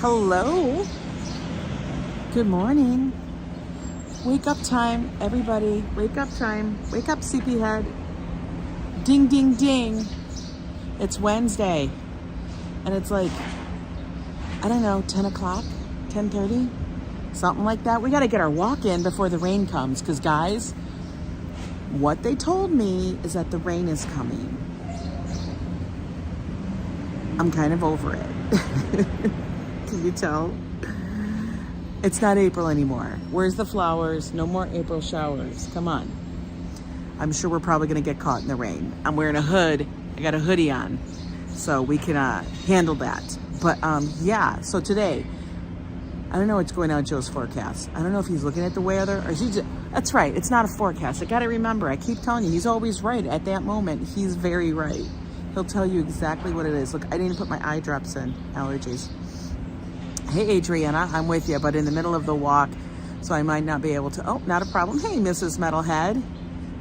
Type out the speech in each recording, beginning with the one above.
Hello. Good morning. Wake up time, everybody. Wake up time. Wake up, sleepyhead. Ding, ding, ding. It's Wednesday. And it's like, I don't know, 10 o'clock, 10:30, something like that. We got to get our walk in before the rain comes. Because, guys, what they told me is that the rain is coming. I'm kind of over it. Can you tell? It's not April anymore. Where's the flowers? No more April showers. Come on. I'm sure we're probably going to get caught in the rain. I'm wearing a hood. I got a hoodie on. So we can handle that. But yeah, so today, I don't know what's going on with Joe's forecast. I don't know if he's looking at the weather or is he just, that's right, it's not a forecast. I got to remember, I keep telling you, he's always right. At that moment, he's very right. He'll tell you exactly what it is. Look, I didn't even put my eye drops in. Allergies. Hey, Adriana, I'm with you, but in the middle of the walk, so I might not be able to. Oh, not a problem. Hey, Mrs. Metalhead.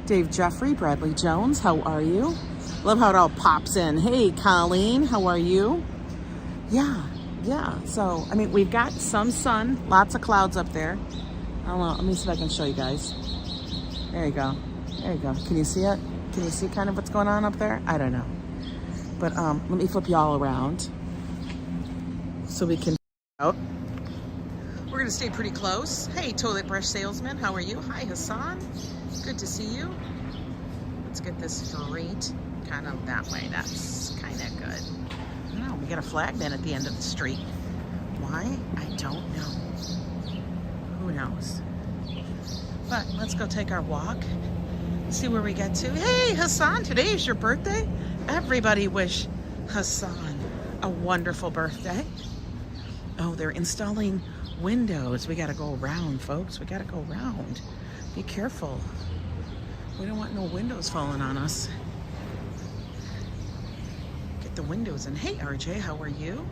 Dave Jeffrey, Bradley Jones, how are you? Love how it all pops in. Hey, Colleen, how are you? Yeah. So, I mean, we've got some sun, lots of clouds up there. I don't know. Let me see if I can show you guys. There you go. Can you see it? Can you see kind of what's going on up there? I don't know. But let me flip you all around so we can out. We're going to stay pretty close. Hey, toilet brush salesman, how are you? Hi, Hassan. Good to see you. Let's get this straight kind of that way. That's kind of good. I don't know. We got a flag then at the end of the street. Why? I don't know. Who knows? But let's go take our walk. See where we get to. Hey, Hassan, today is your birthday. Everybody wish Hassan a wonderful birthday. Oh, they're installing windows. We got to go around, folks. We got to go around. Be careful. We don't want no windows falling on us. Get the windows in. Hey, RJ, how are you?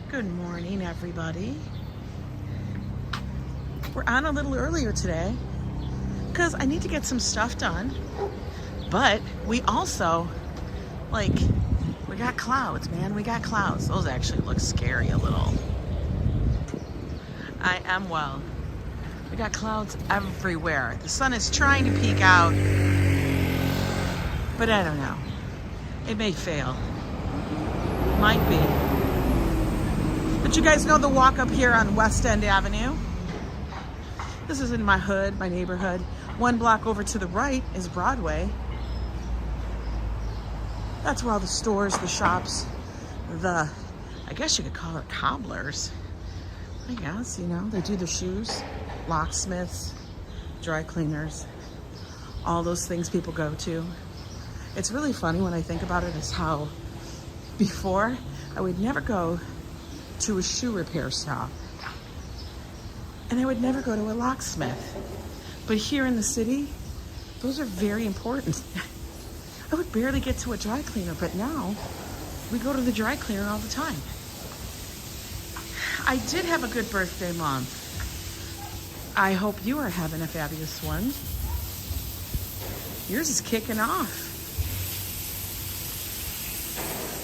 Good morning, everybody. We're on a little earlier today because I need to get some stuff done. But we also, we got clouds, man. We got clouds. Those actually look scary a little. I am well. We got clouds everywhere. The sun is trying to peek out, but I don't know. It may fail. Might be. But you guys know the walk up here on West End Avenue? This is in my hood, my neighborhood. One block over to the right is Broadway. That's where all the stores, the shops, I guess you could call it cobblers. I guess, they do the shoes, locksmiths, dry cleaners, all those things people go to. It's really funny when I think about it is how before I would never go to a shoe repair shop and I would never go to a locksmith. But here in the city, those are very important. I would barely get to a dry cleaner, but now we go to the dry cleaner all the time. I did have a good birthday month. I hope you are having a fabulous one. Yours is kicking off.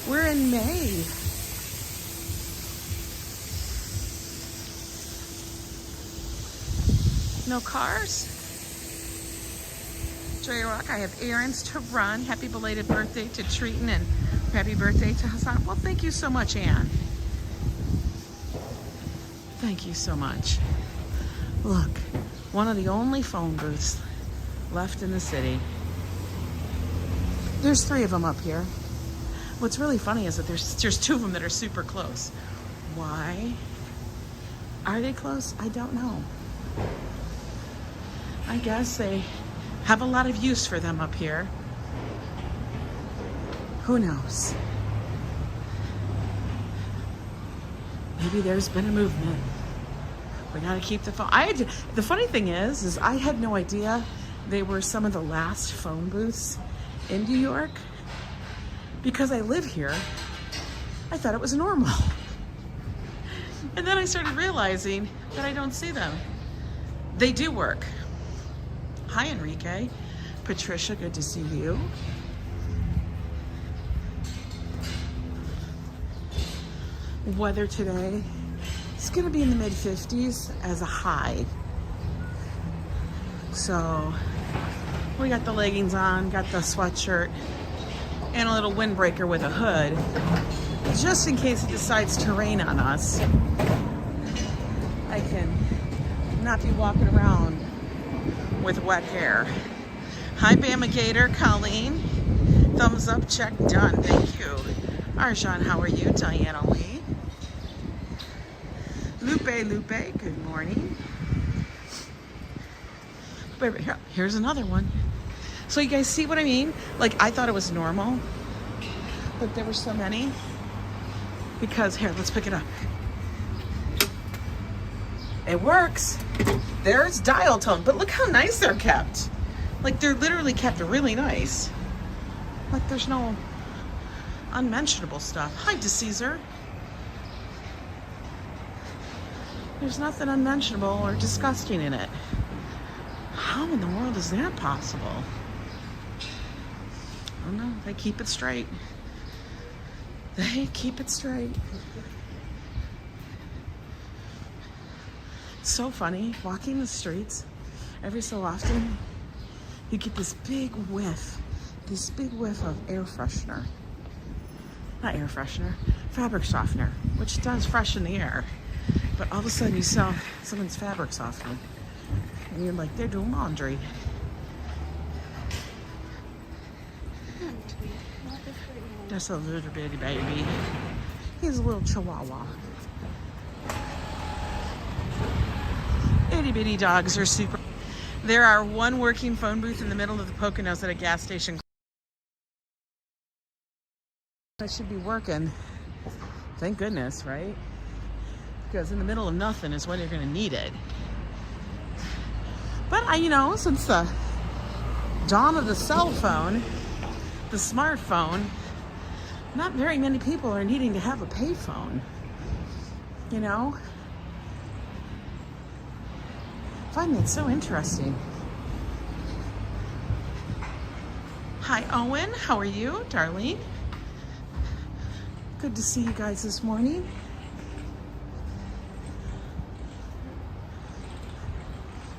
We're in May. No cars? Joy Rock, I have errands to run. Happy belated birthday to Treaton and happy birthday to Hassan. Well, thank you so much, Anne. Thank you so much. Look, one of the only phone booths left in the city. There's 3 of them up here. What's really funny is that there's 2 of them that are super close. Why are they close? I don't know. I guess they have a lot of use for them up here. Who knows? Maybe there's been a movement. We gotta keep the phone. The funny thing is I had no idea they were some of the last phone booths in New York. Because I live here, I thought it was normal. And then I started realizing that I don't see them. They do work. Hi, Enrique. Patricia, good to see you. Weather today It's gonna be in the mid 50s as a high. So we got the leggings on, got the sweatshirt, and a little windbreaker with a hood, just in case it decides to rain on us. I can not be walking around with wet hair. Hi, Bama Gator, Colleen. Thumbs up, check, done. Thank you. Arjan, how are you? Diana Lee. Lupe, good morning. But here's another one. So you guys see what I mean? Like, I thought it was normal, but there were so many. Because, here, let's pick it up. It works. There's dial tone, but look how nice they're kept. Like, they're literally kept really nice. Like, there's no unmentionable stuff. Hi, DeCaesar. There's nothing unmentionable or disgusting in it. How in the world is that possible? I don't know. They keep it straight. They keep it straight. It's so funny. Walking the streets, every so often, you get this big whiff of air freshener. Not air freshener, fabric softener, which does freshen the air. But all of a sudden you smell someone's fabric softener. And you're like, they're doing laundry. That's a little bitty baby. He's a little chihuahua. Itty bitty dogs are super. There are one working phone booth in the middle of the Poconos at a gas station. I should be working. Thank goodness, right? Because in the middle of nothing is when you're going to need it. But since the dawn of the cell phone, the smartphone, not very many people are needing to have a payphone. I find that so interesting. Hi, Owen. How are you, Darlene? Good to see you guys this morning.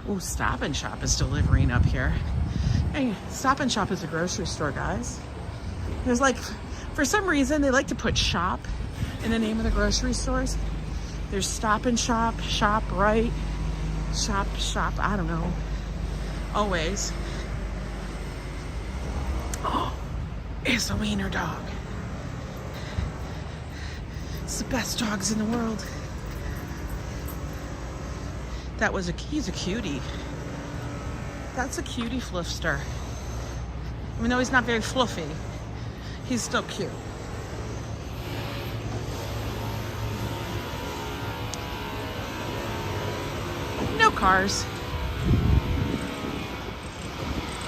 Oh, Stop and Shop is delivering up here. Hey, Stop and Shop is a grocery store, guys. There's for some reason, they like to put shop in the name of the grocery stores. There's Stop and Shop, Shop Right, Shop, I don't know. Always. Oh, it's a wiener dog. It's the best dogs in the world. He's a cutie. That's a cutie fluffster. Even though he's not very fluffy, he's still cute. No cars.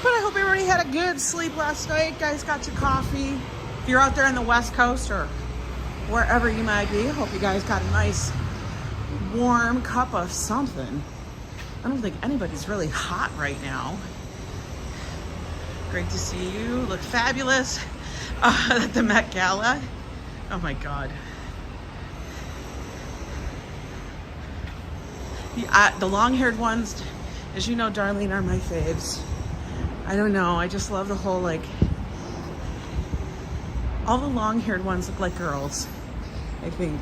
But I hope everybody had a good sleep last night. Guys got your coffee. If you're out there on the West Coast or wherever you might be, I hope you guys got a nice warm cup of something. I don't think anybody's really hot right now. Great to see you. Look fabulous at the Met Gala. Oh my God. The long-haired ones, as you know, Darlene, are my faves. I don't know. I just love the whole, all the long-haired ones look like girls, I think.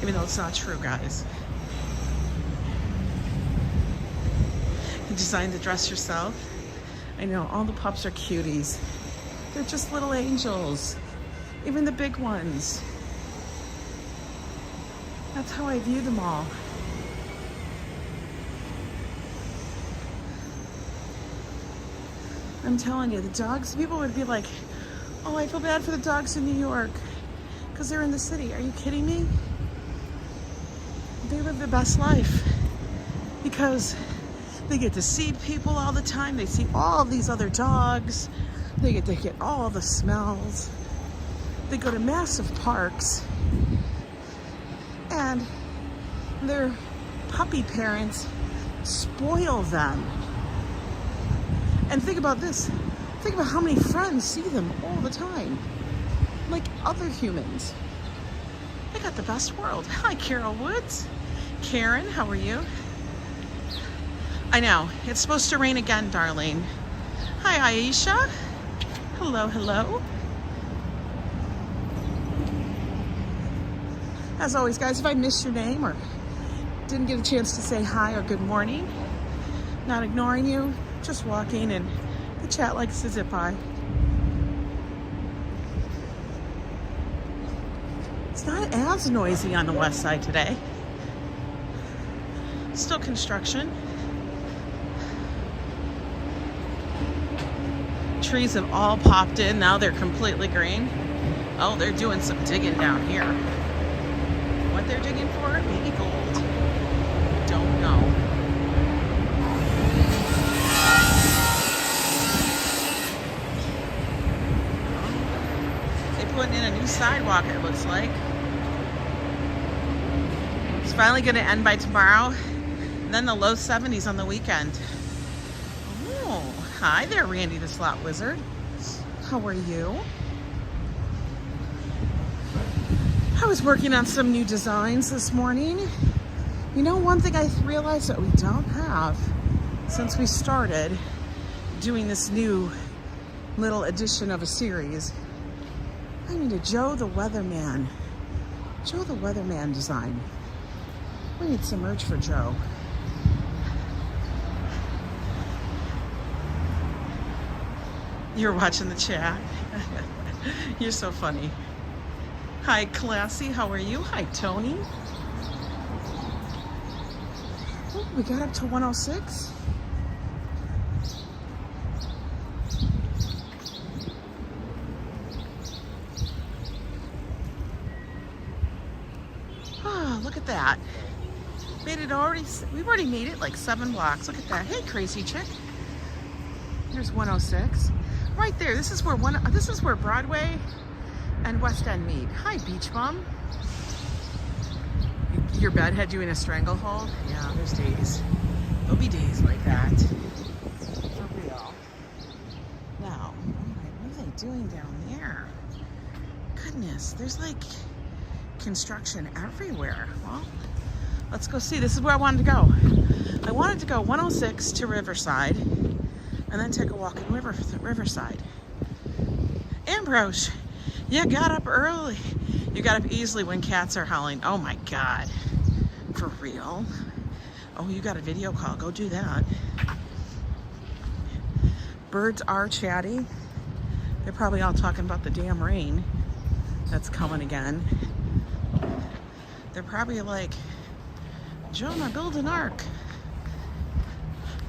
Even though it's not true, guys. You designed the dress yourself? I know, all the pups are cuties. They're just little angels. Even the big ones. That's how I view them all. I'm telling you, the dogs, people would be like, oh, I feel bad for the dogs in New York because they're in the city. Are you kidding me? They live the best life because they get to see people all the time. They see all these other dogs. They get to get all the smells. They go to massive parks. And their puppy parents spoil them. And think about this. Think about how many friends see them all the time. Like other humans. I got the best world. Hi, Carol Woods. Karen, how are you? I know, it's supposed to rain again, darling. Hi, Aisha. Hello, hello. As always, guys, if I missed your name or didn't get a chance to say hi or good morning, not ignoring you, just walking, and the chat likes to zip by. It's not as noisy on the west side today. Still construction. Trees have all popped in. Now they're completely green. Oh, they're doing some digging down here. What they're digging for? Maybe gold. Don't know. They're putting in a new sidewalk, it looks like. It's finally going to end by tomorrow. And then the low 70s on the weekend. Oh, hi there, Randy the Slot Wizard. How are you? I was working on some new designs this morning. You know, one thing I realized that we don't have since we started doing this new little edition of a series. I need a Joe the Weatherman. Joe the Weatherman design. We need some merch for Joe. You're watching the chat. You're so funny. Hi, Classy. How are you? Hi, Tony. Oh, we got up to 106. Ah, look at that. Made it already. We've already made it like 7 blocks. Look at that. Hey, crazy chick. There's 106. Right there. This is where Broadway and West End meet. Hi, Beach Bum. Your bedhead doing a stranglehold? Yeah, there's days. There'll be days like that. For real. Now, what are they doing down there? Goodness, there's like construction everywhere. Well, let's go see. This is where I wanted to go. I wanted to go 106 to Riverside and then take a walk in Riverside. Ambrose, you got up early. You got up easily when cats are howling. Oh my God. For real? Oh, you got a video call. Go do that. Birds are chatty. They're probably all talking about the damn rain that's coming again. They're probably like, Jonah, build an ark.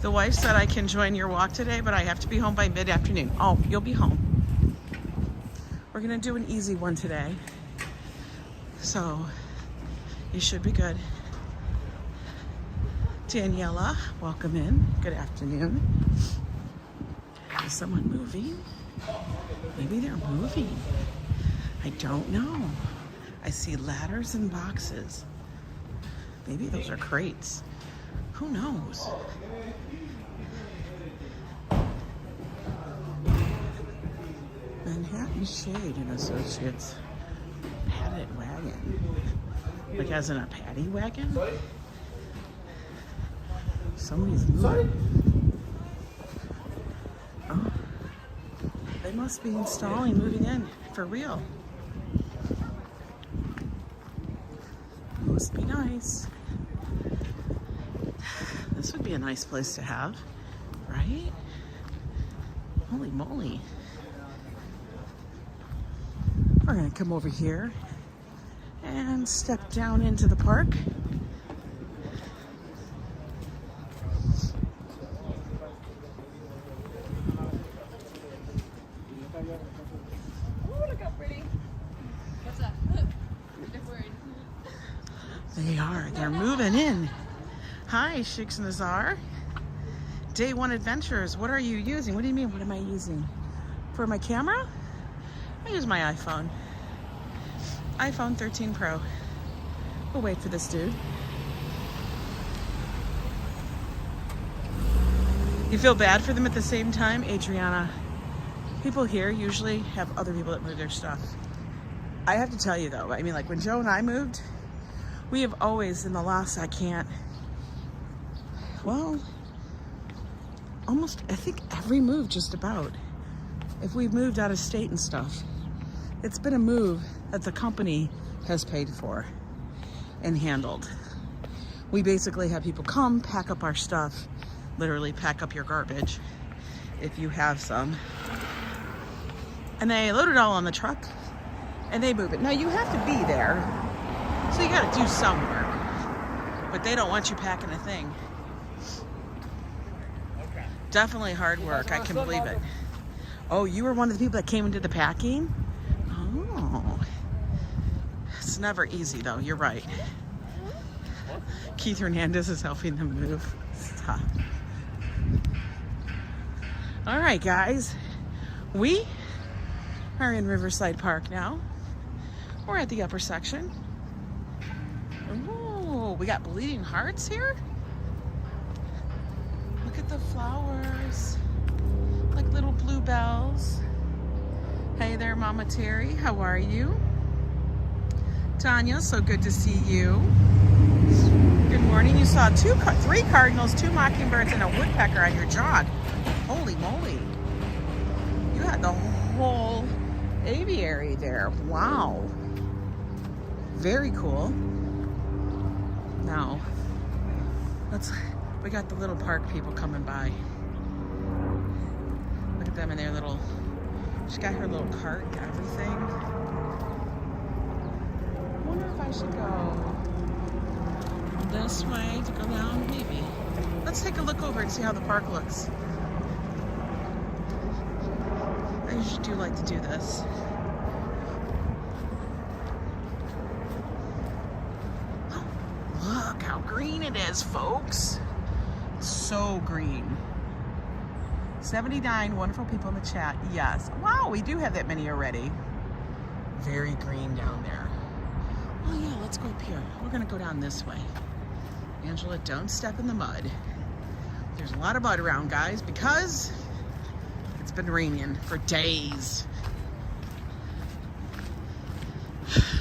The wife said I can join your walk today, but I have to be home by mid-afternoon. Oh, you'll be home. We're gonna do an easy one today. So you should be good. Daniela, welcome in. Good afternoon. Is someone moving? Maybe they're moving. I don't know. I see ladders and boxes. Maybe those are crates. Who knows? Manhattan Shade and Associates padded wagon. Like as in a paddy wagon? Somebody's moving. Oh, they must be installing, moving in for real. Must be nice. This would be a nice place to have, right? Holy moly. We're gonna come over here and step down into the park. Oh, look how pretty. What's up? They are. They're moving in. Hi, Sheiks Nazar. Day one adventures. What are you using? What do you mean? What am I using? For my camera? I use my iPhone. iPhone 13 Pro. We'll wait for this dude. You feel bad for them at the same time? Adriana, people here usually have other people that move their stuff. I have to tell you though, I mean, like when Joe and I moved, we have always, in the last, almost, I think every move just about, if we've moved out of state and stuff, it's been a move that the company has paid for and handled. We basically have people come, pack up our stuff, literally pack up your garbage, if you have some, and they load it all on the truck and they move it. Now you have to be there, so you got to do some work, but they don't want you packing a thing. Definitely hard work, I can believe it. Oh, you were one of the people that came and did the packing? Oh. It's never easy though, you're right. Keith Hernandez is helping them move. Stop. All right, guys. We are in Riverside Park now. We're at the upper section. Oh, we got bleeding hearts here. Look at the flowers, like little bluebells. Hey there, Mama Terry, how are you? Tanya, so good to see you. Good morning. You saw 3 cardinals, 2 mockingbirds, and a woodpecker on your jog. Holy moly. You had the whole aviary there. Wow. Very cool. Now, we got the little park people coming by. Look at them in their little, she's got her little cart and everything. I wonder if I should go this way to go down, maybe. Let's take a look over and see how the park looks. I usually do like to do this. Look how green it is, folks. So green. 79 wonderful people in the chat. Yes. Wow, we do have that many already. Very green down there. Oh yeah, let's go up here. We're gonna go down this way. Angela, don't step in the mud. There's a lot of mud around, guys, because it's been raining for days.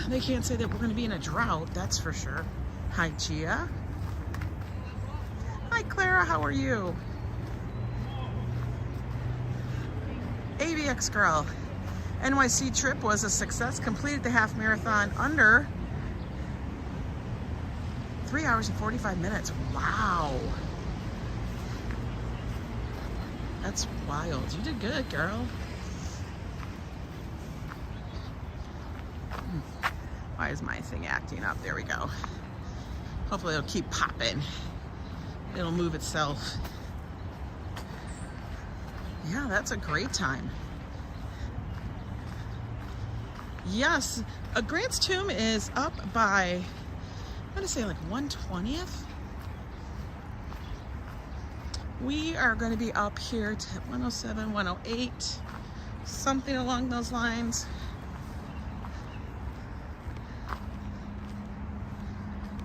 They can't say that we're gonna be in a drought, that's for sure. Hi, Gia. Hi, Clara, how are you? AVX girl. NYC trip was a success. Completed the half marathon under 3 hours and 45 minutes. Wow. That's wild. You did good, girl. Why is my thing acting up? There we go. Hopefully it'll keep popping. It'll move itself. Yeah, that's a great time. Yes, Grant's Tomb is up by, I'm gonna say like 1/20th. We are gonna be up here to 107, 108, something along those lines.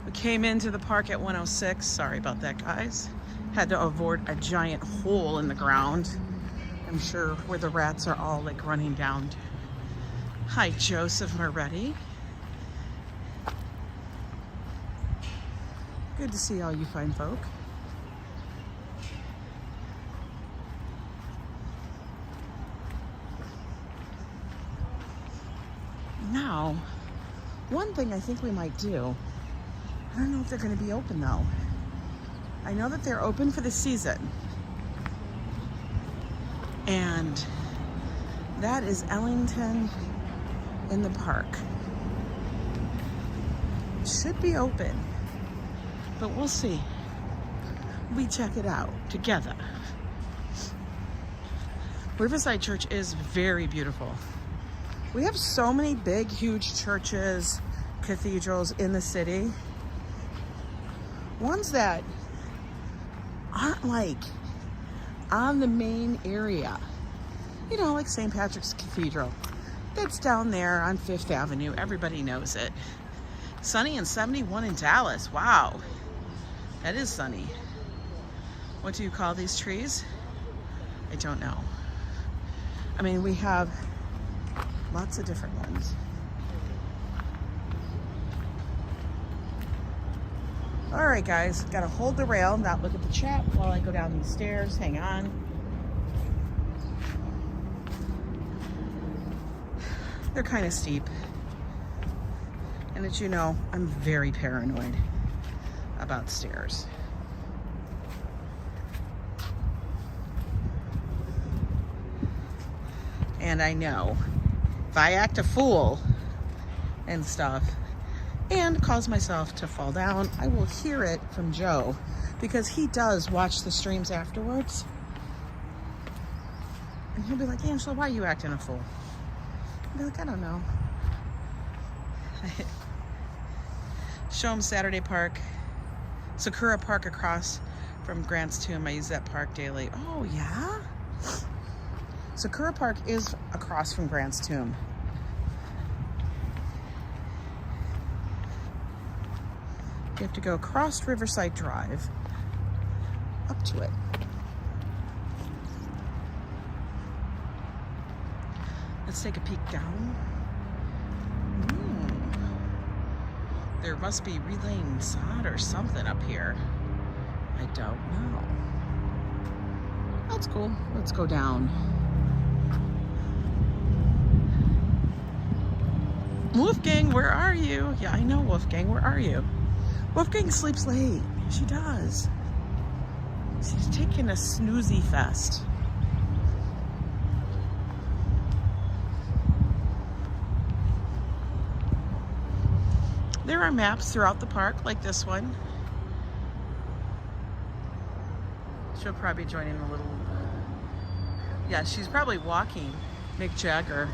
We came into the park at 106. Sorry about that, guys. Had to avoid a giant hole in the ground. I'm sure where the rats are all like running down. Hi, Joseph Moretti. Good to see all you fine folk. Now, one thing I think we might do, I don't know if they're going to be open though. I know that they're open for the season. And that is Ellington in the park. It should be open, but we'll see. We check it out together. Riverside Church is very beautiful. We have so many big, huge churches, cathedrals in the city. Ones that aren't like on the main area. You know, like St. Patrick's Cathedral. That's down there on 5th Avenue. Everybody knows it. Sunny and 71 in Dallas. Wow. That is sunny. What do you call these trees? I don't know. I mean, we have lots of different ones. All right, guys, gotta hold the rail, not look at the chat while I go down these stairs. Hang on. They're kind of steep. And as you know, I'm very paranoid about stairs. And I know if I act a fool and stuff and cause myself to fall down, I will hear it from Joe because he does watch the streams afterwards. And he'll be like, Angela, why are you acting a fool? I'll be like, I don't know. Show him Saturday Park. Sakura Park across from Grant's Tomb. I use that park daily. Oh, yeah? Sakura Park is across from Grant's Tomb. You have to go across Riverside Drive up to it. Let's take a peek down. There must be relaying sod or something up here. I don't know. That's cool. Let's go down. Wolfgang, where are you? Yeah, I know, Wolfgang. Where are you? Wolfgang sleeps late. She does. She's taking a snoozy fest. There are maps throughout the park, like this one. She'll probably join in a little. Yeah, she's probably walking Mick Jagger.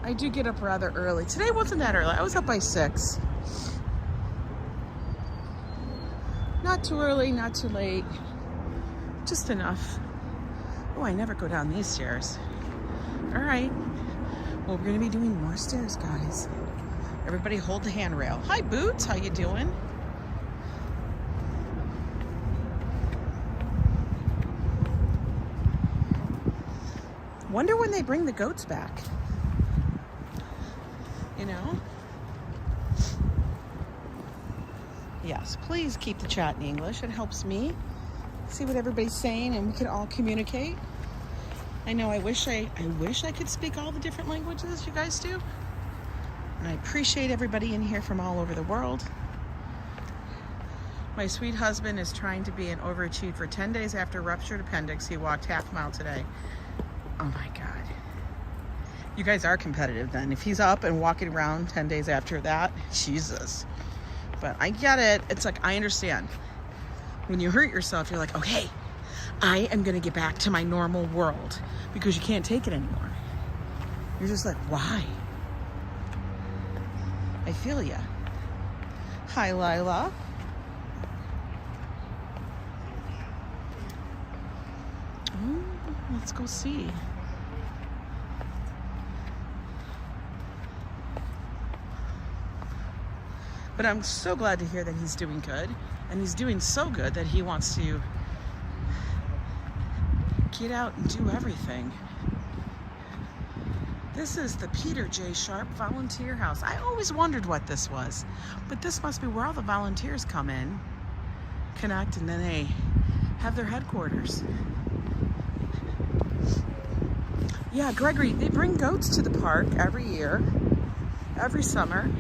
I do get up rather early. Today wasn't that early. I was up by 6. Not too early, not too late. Just enough. Oh, I never go down these stairs. All right. Well, we're gonna be doing more stairs, guys. Everybody hold the handrail. Hi, Boots, how you doing? Wonder when they bring the goats back. You know? Yes, please keep the chat in English. It helps me see what everybody's saying and we can all communicate. I know I wish I could speak all the different languages you guys do. And I appreciate everybody in here from all over the world. My sweet husband is trying to be an overachieved for 10 days after ruptured appendix. He walked half a mile today. Oh my God. You guys are competitive then. If he's up and walking around 10 days after that, Jesus. But I get it. It's like, I understand. When you hurt yourself, you're like, okay, I am gonna get back to my normal world because you can't take it anymore. You're just like, why? I feel ya. Hi, Lila. Oh, let's go see. But I'm so glad to hear that he's doing good. And he's doing so good that he wants to get out and do everything. This is the Peter J. Sharp Volunteer House. I always wondered what this was, but this must be where all the volunteers come in, connect, and then they have their headquarters. Yeah, Gregory, they bring goats to the park every year, every summer,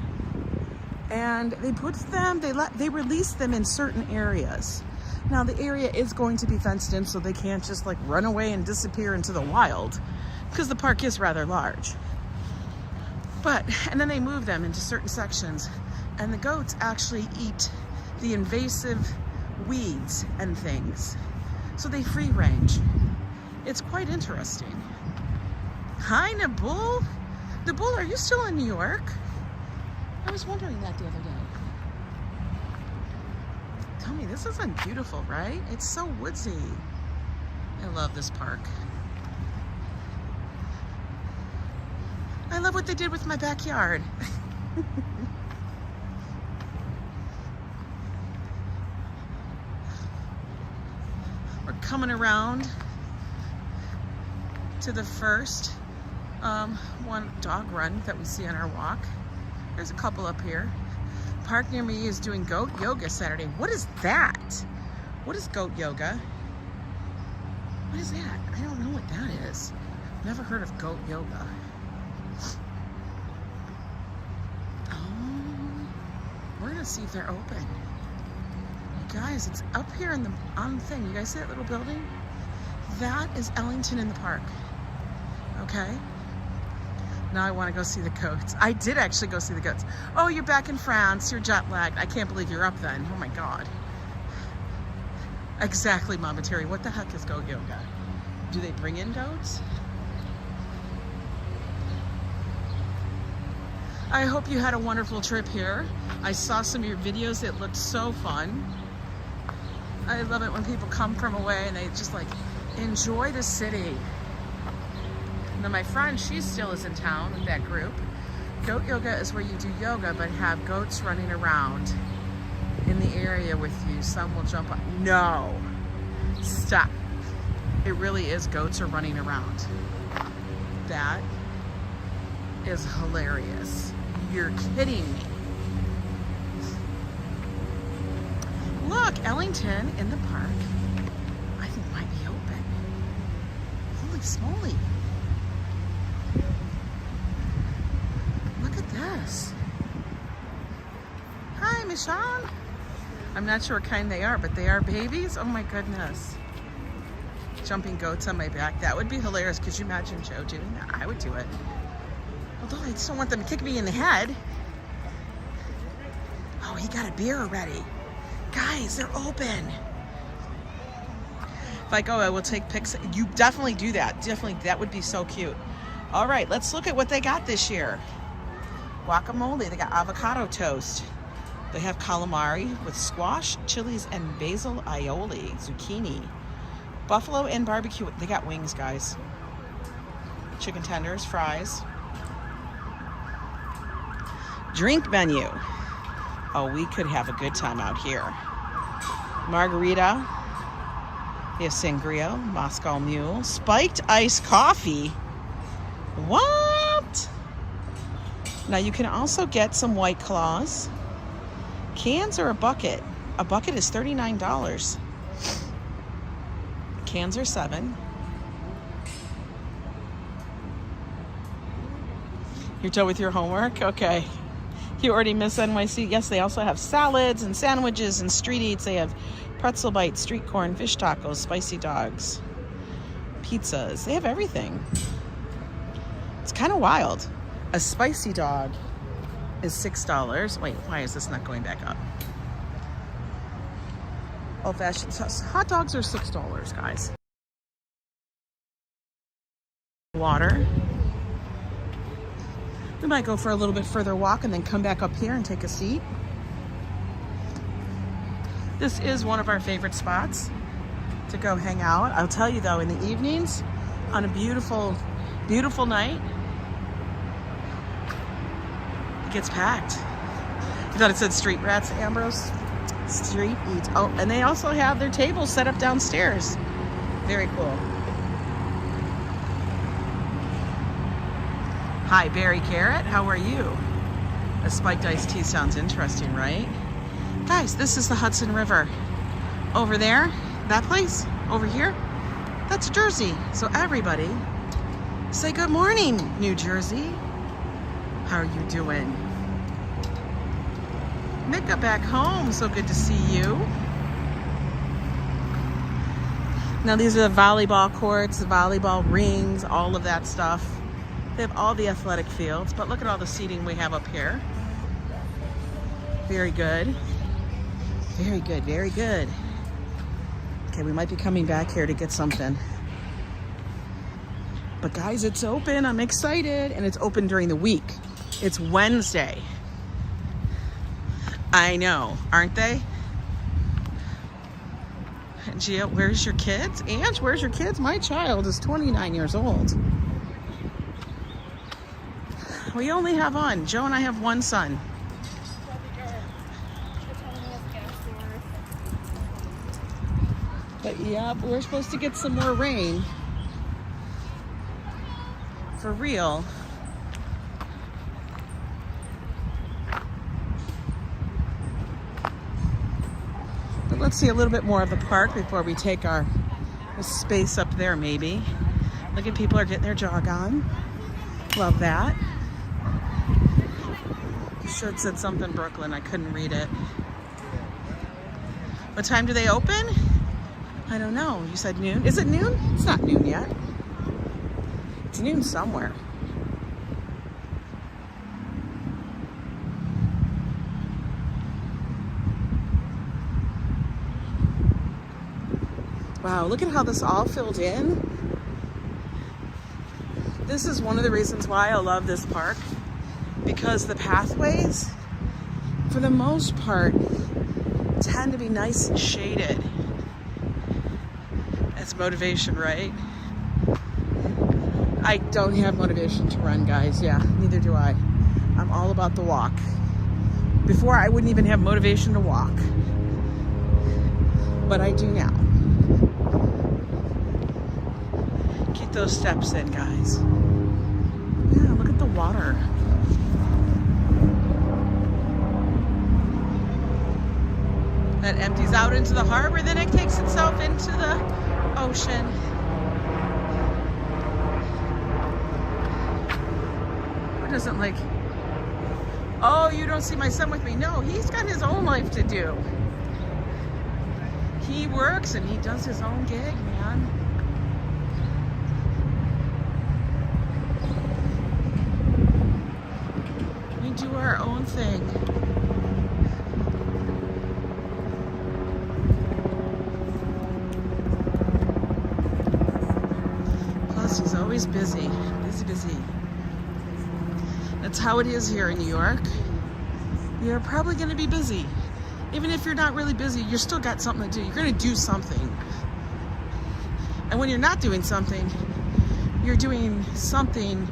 and they put them, they release them in certain areas. Now the area is going to be fenced in, so they can't just like run away and disappear into the wild, because the park is rather large. And then they move them into certain sections, and the goats actually eat the invasive weeds and things. So they free range. It's quite interesting. Hi, Nibble. Nibble, are you still in New York? I was wondering that the other day. Tell me, this isn't beautiful, right? It's so woodsy. I love this park. I love what they did with my backyard. We're coming around to the first one dog run that we see on our walk. There's a couple up here. Park near me is doing goat yoga Saturday. What is that? What is goat yoga? What is that? I don't know what that is. Never heard of goat yoga. Oh, we're gonna see if they're open. You guys, it's up here in on the thing. You guys see that little building? That is Ellington in the park. Okay. Now I want to go see the goats. I did actually go see the goats. Oh, you're back in France. You're jet lagged. I can't believe you're up then. Oh my God. Exactly, Mama Terry. What the heck is goat yoga? Do they bring in goats? I hope you had a wonderful trip here. I saw some of your videos. It looked so fun. I love it when people come from away and they just like enjoy the city. And then my friend, she still is in town with that group. Goat yoga is where you do yoga but have goats running around in the area with you. Some will jump up. No, stop. It really is goats are running around. That is hilarious. You're kidding me. Look, Ellington in the park, I think might be open. Holy smoly. Look at this. Hi, Michonne. I'm not sure what kind they are, but they are babies. Oh my goodness. Jumping goats on my back. That would be hilarious. Could you imagine Joe doing that? I would do it. Although I just don't want them to kick me in the head. Oh, he got a beer already. Guys, they're open. If I go, I will take pics. You definitely do that. Definitely, that would be so cute. All right, let's look at what they got this year. Guacamole, they got avocado toast. They have calamari with squash, chilies, and basil aioli, zucchini. Buffalo and barbecue, they got wings, guys. Chicken tenders, fries. Drink menu. Oh, we could have a good time out here. Margarita. We have sangria, Moscow Mule, spiked iced coffee. What? Now you can also get some White Claws. Cans or a bucket? A bucket is $39. Cans are $7. You're done with your homework? Okay. You already miss NYC. Yes, they also have salads and sandwiches and street eats. They have pretzel bites, street corn, fish tacos, spicy dogs, pizzas. They have everything. It's kind of wild. A spicy dog is $6. Wait, why is this not going back up? Old-fashioned sauce. Hot dogs are $6, guys. Water. We might go for a little bit further walk and then come back up here and take a seat. This is one of our favorite spots to go hang out. I'll tell you though, in the evenings, on a beautiful, beautiful night, it gets packed. You thought it said street rats, Ambrose? Street eats. Oh, and they also have their tables set up downstairs. Very cool. Hi, Berry Carrot. How are you? A spiked iced tea sounds interesting, right? Guys, this is the Hudson River. Over there, that place, over here, that's Jersey. So everybody, say good morning, New Jersey. How are you doing? Mika back home, so good to see you. Now these are the volleyball courts, the volleyball rings, all of that stuff. They have all the athletic fields, but look at all the seating we have up here. Very good. Very good, very good. Okay, we might be coming back here to get something. But guys, it's open. I'm excited. And it's open during the week. It's Wednesday. I know, aren't they? Gia, where's your kids? Aunt, where's your kids? My child is 29 years old. We only have one. Joe and I have one son. But yeah, we're supposed to get some more rain. For real. Let's see a little bit more of the park before we take our space up there, maybe. Look at people are getting their jog on. Love that. Sure it said something Brooklyn. I couldn't read it. What time do they open? I don't know. You said noon. Is it noon? It's not noon yet. It's noon somewhere. Wow, look at how this all filled in. This is one of the reasons why I love this park, because the pathways, for the most part, tend to be nice and shaded. That's motivation, right? I don't have motivation to run, guys. Yeah, neither do I. I'm all about the walk. Before, I wouldn't even have motivation to walk, but I do now. Keep those steps in, guys. Yeah, look at the water. That empties out into the harbor, then it takes itself into the ocean. Who doesn't like, oh, you don't see my son with me? No, he's got his own life to do. He works and he does his own gig, man. We do our own thing. Plus, he's always busy. Busy. That's how it is here in New York. You're probably going to be busy. Even if you're not really busy, you're still got something to do. You're going to do something. And when you're not doing something, you're doing something,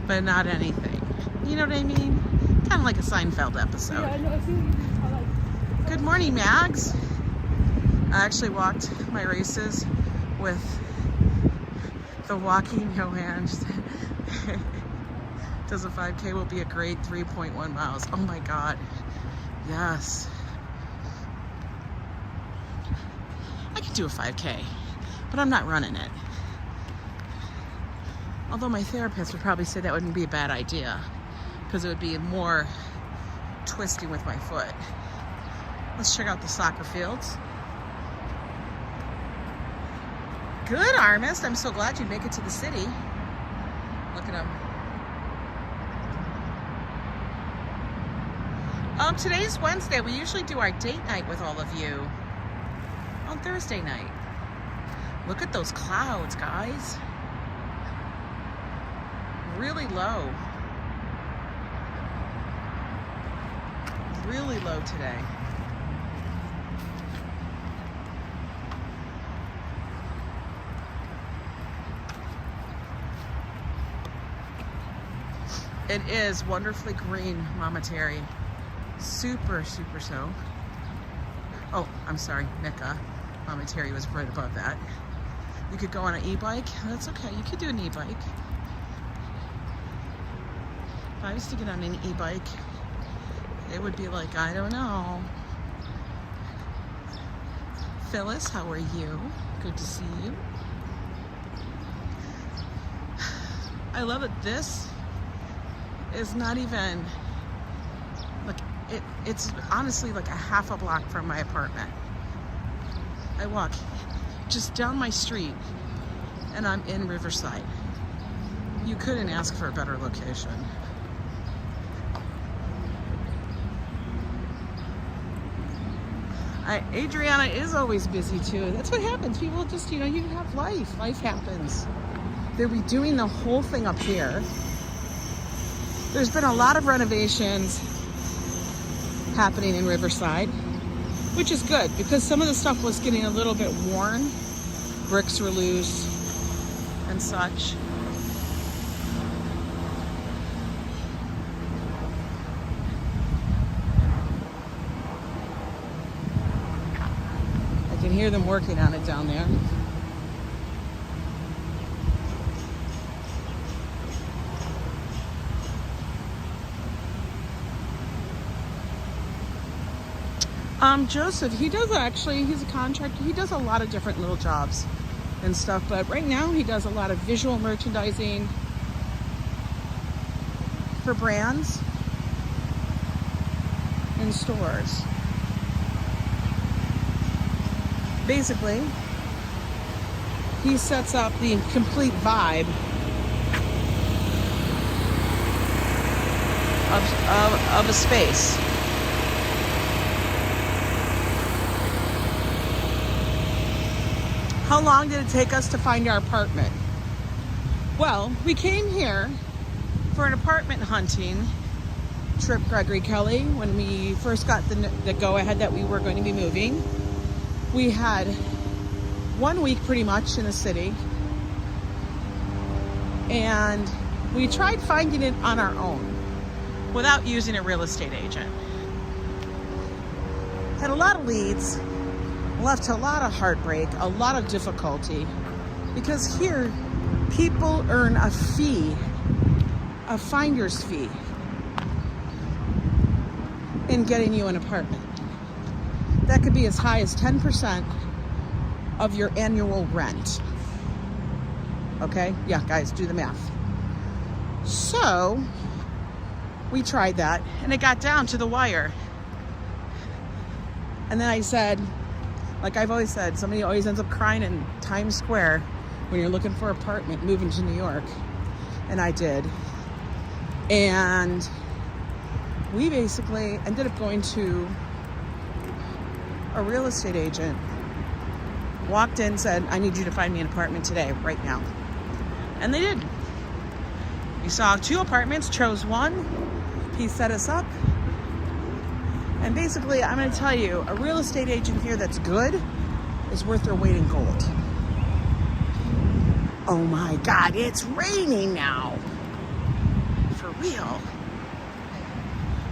but not anything. You know what I mean? Kind of like a Seinfeld episode. Yeah, I know. I see what you like. Good morning, Mags. I actually walked my races with the walking YO Ang. Does a 5K, will be a great 3.1 miles. Oh my God. Yes. I could do a 5K, but I'm not running it. Although my therapist would probably say that wouldn't be a bad idea, because it would be more twisting with my foot. Let's check out the soccer fields. Good, Armist. I'm so glad you make it to the city. Look at them. Today's Wednesday. We usually do our date night with all of you on Thursday night. Look at those clouds, guys. Really low. Really low today. It is wonderfully green, Mama Terry. Super so. Oh, I'm sorry, Mecca. Mama Terry was right above that. You could go on an e-bike. That's okay. You could do an e-bike. If I was to get on an e-bike, it would be like, I don't know. Phyllis, how are you? Good to see you. I love it. This is not even, like, it's honestly like a half a block from my apartment. I walk just down my street and I'm in Riverside. You couldn't ask for a better location. Adriana is always busy too. That's what happens. People just, you have life. Life happens. They're redoing the whole thing up here. There's been a lot of renovations happening in Riverside, which is good because some of the stuff was getting a little bit worn. Bricks were loose and such. I can hear them working on it down there. Joseph, he does actually, he's a contractor. He does a lot of different little jobs and stuff, but right now he does a lot of visual merchandising for brands and stores. Basically, he sets up the complete vibe of a space. How long did it take us to find our apartment? Well, we came here for an apartment hunting trip, Gregory Kelly, when we first got the go-ahead that we were going to be moving. We had 1 week pretty much in the city, and we tried finding it on our own without using a real estate agent. Had a lot of leads, left a lot of heartbreak, a lot of difficulty, because here people earn a fee, a finder's fee, in getting you an apartment. That could be as high as 10% of your annual rent. Okay? Yeah, guys, do the math. So, we tried that, and it got down to the wire. And then I said, like I've always said, somebody always ends up crying in Times Square when you're looking for an apartment moving to New York. And I did. And we basically ended up going to a real estate agent. Walked in, said, I need you to find me an apartment today, right now. And they did. We saw 2 apartments, chose one. He set us up. And basically, I'm going to tell you, a real estate agent here that's good is worth their weight in gold. Oh my God, it's raining now. For real.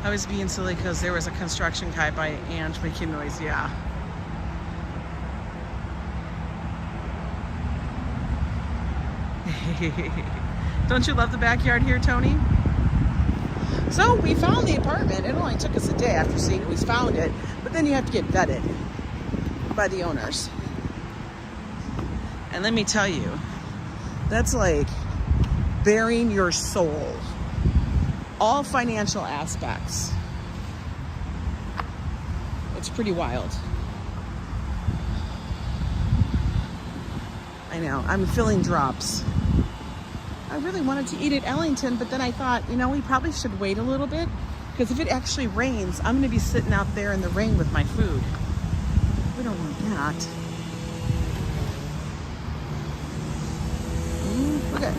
I was being silly because there was a construction guy by Ange making noise, yeah. Don't you love the backyard here, Tony? So we found the apartment. It only took us a day after seeing it. We found it, but then you have to get vetted by the owners. And let me tell you, that's like bearing your soul. All financial aspects. It's pretty wild. I know, I'm feeling drops. I really wanted to eat at Ellington, but then I thought, you know, we probably should wait a little bit, because if it actually rains, I'm going to be sitting out there in the rain with my food. We don't want that. Look at,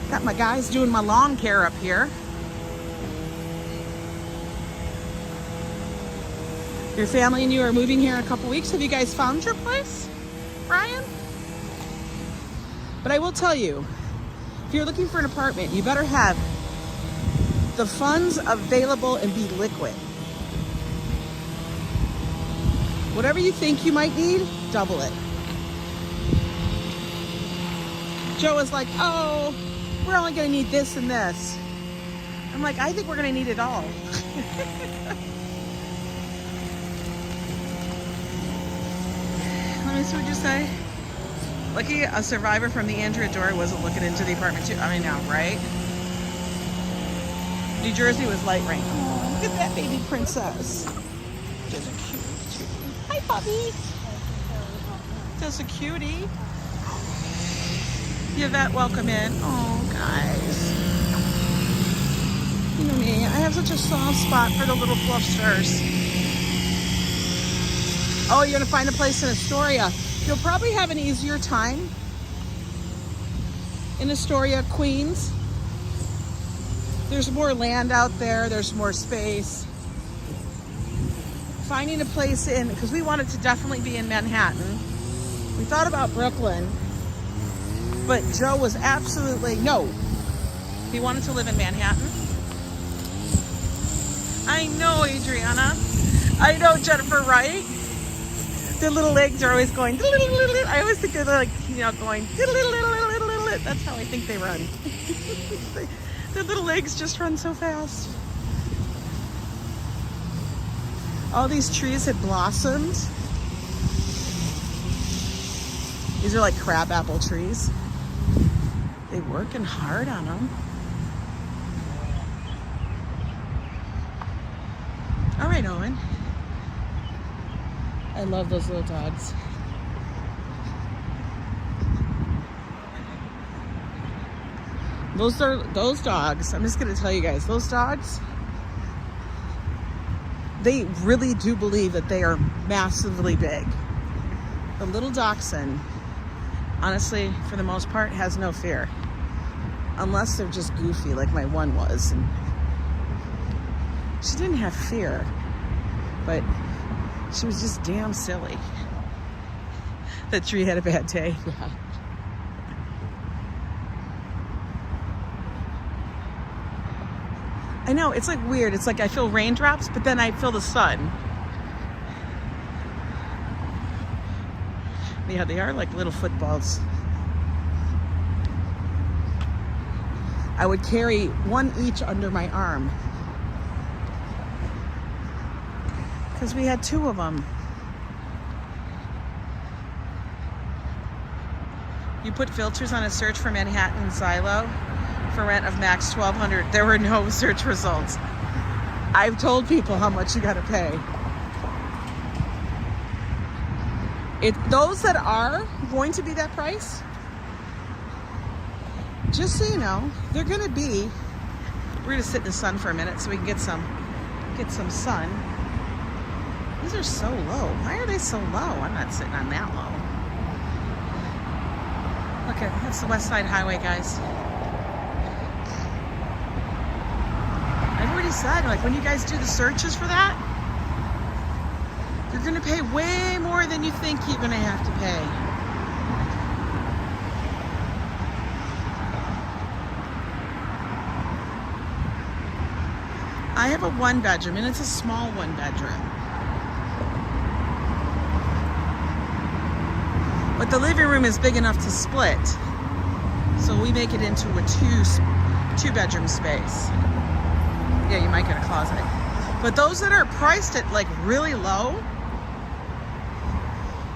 got my guys doing my lawn care up here. Your family and you are moving here in a couple weeks. Have you guys found your place, Brian? But I will tell you, if you're looking for an apartment, you better have the funds available and be liquid. Whatever you think you might need, double it. Joe was like, oh, we're only gonna need this and this. I'm like, I think we're gonna need it all. Let me see what you say. Lucky a survivor from the Andrea door wasn't looking into the apartment too. I mean, now, right? New Jersey was light rain. Oh, look at that baby princess. Just a cutie. Hi, puppy. Just a cutie. Yvette, welcome in. Oh, guys. You know me, I have such a soft spot for the little fluffsters. Oh, you're gonna find a place in Astoria. You'll probably have an easier time in Astoria, Queens. There's more land out there. There's more space. Finding a place in, because we wanted to definitely be in Manhattan. We thought about Brooklyn, but Joe was absolutely, no. He wanted to live in Manhattan. I know, Adriana. I know, Jennifer, right? Their little legs are always going, I always think they're like, you know, going, that's how I think they run. Their little legs just run so fast. All these trees had blossomed. These are like crabapple trees. They're working hard on them. All right, Owen. I love those little dogs. Those dogs, I'm just gonna tell you guys, those dogs, they really do believe that they are massively big. The little dachshund, honestly, for the most part, has no fear. Unless they're just goofy like my one was. And she didn't have fear, but she was just damn silly. That tree had a bad day. Yeah. I know, it's like weird. It's like I feel raindrops, but then I feel the sun. Yeah, they are like little footballs. I would carry one each under my arm. Because we had 2 of them. You put filters on a search for Manhattan Zillow for rent of max $1,200. There were no search results. I've told people how much you gotta pay. Those that are going to be that price, just so you know, they're gonna be, we're gonna sit in the sun for a minute so we can get some sun. These are so low. Why are they so low? I'm not sitting on that low. Look at, that's the West Side Highway, guys. I've already said, like, when you guys do the searches for that, you're gonna pay way more than you think you're gonna have to pay. I have a 1-bedroom, and it's a small 1-bedroom. But the living room is big enough to split. So we make it into a 2-bedroom space. Yeah, you might get a closet. But those that are priced at like really low,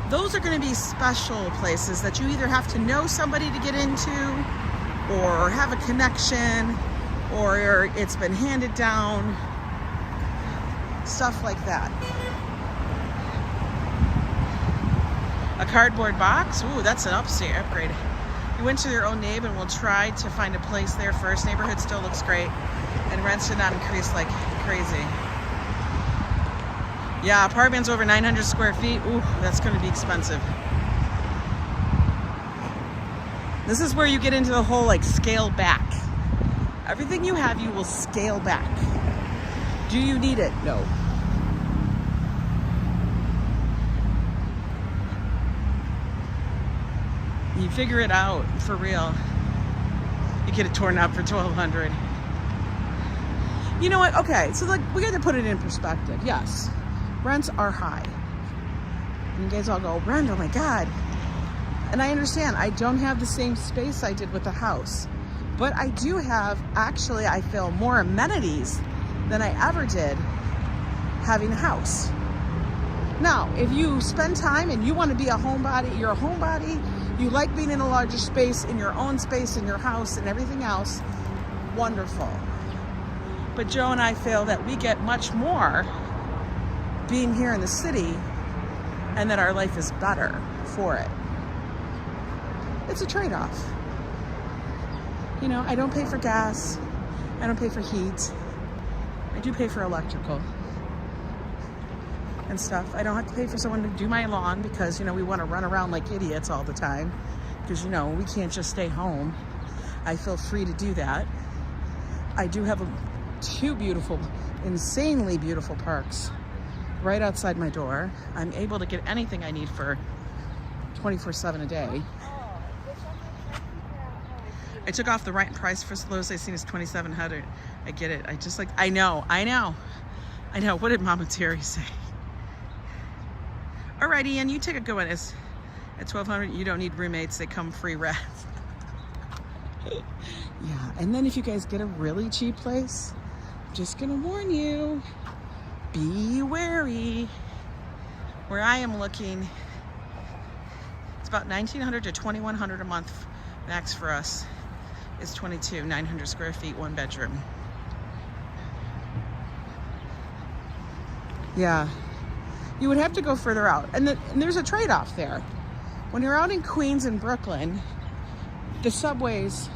those are going to be special places that you either have to know somebody to get into, or have a connection, or it's been handed down, stuff like that. A cardboard box, ooh, that's an upgrade. You went to your own neighborhood and we'll try to find a place there first. Neighborhood still looks great, and rents did not increase like crazy. Yeah, apartments over 900 square feet. Ooh, that's going to be expensive. This is where you get into the whole like scale back. Everything you have, you will scale back. Do you need it? No. You figure it out for real. You get it torn up for $1,200. You know what? Okay, so like we got to put it in perspective. Yes. Rents are high. And you guys all go, Brenda, oh my God. And I understand, I don't have the same space I did with the house. But I do have, actually, I feel more amenities than I ever did having a house. Now, if you spend time and you want to be a homebody, you're a homebody, you like being in a larger space, in your own space, in your house and everything else, wonderful. But Joe and I feel that we get much more being here in the city, and that our life is better for it. It's a trade-off. You know, I don't pay for gas. I don't pay for heat. I do pay for electrical and stuff. I don't have to pay for someone to do my lawn because, you know, we want to run around like idiots all the time because, you know, we can't just stay home. I feel free to do that. I do have 2 beautiful, insanely beautiful parks right outside my door. I'm able to get anything I need for 24/7 a day. I took off the right price for the lowest I've seen is $2,700. I get it. I just like, I know. What did Mama Terry say? All right, Ian, you take a good one. At $1,200, you don't need roommates. They come free rent. Yeah, and then if you guys get a really cheap place, I'm just gonna warn you, Be wary. Where I am looking, it's about $1,900 to $2,100 a month max for us. Is 900 square feet, 1 bedroom. Yeah, you would have to go further out, and there's a trade-off there. When you're out in Queens and Brooklyn, the subways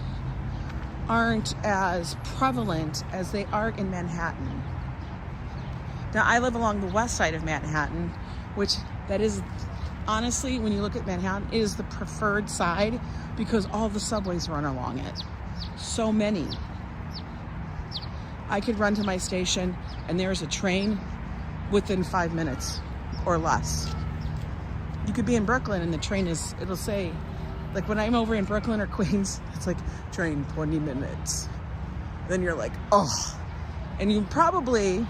aren't as prevalent as they are in Manhattan. Now, I live along the west side of Manhattan, which that is, honestly, when you look at Manhattan, it is the preferred side because all the subways run along it. So many. I could run to my station and there's a train within 5 minutes or less. You could be in Brooklyn and the train is, it'll say, like when I'm over in Brooklyn or Queens, it's like train 20 minutes. Then you're like, oh. And you probably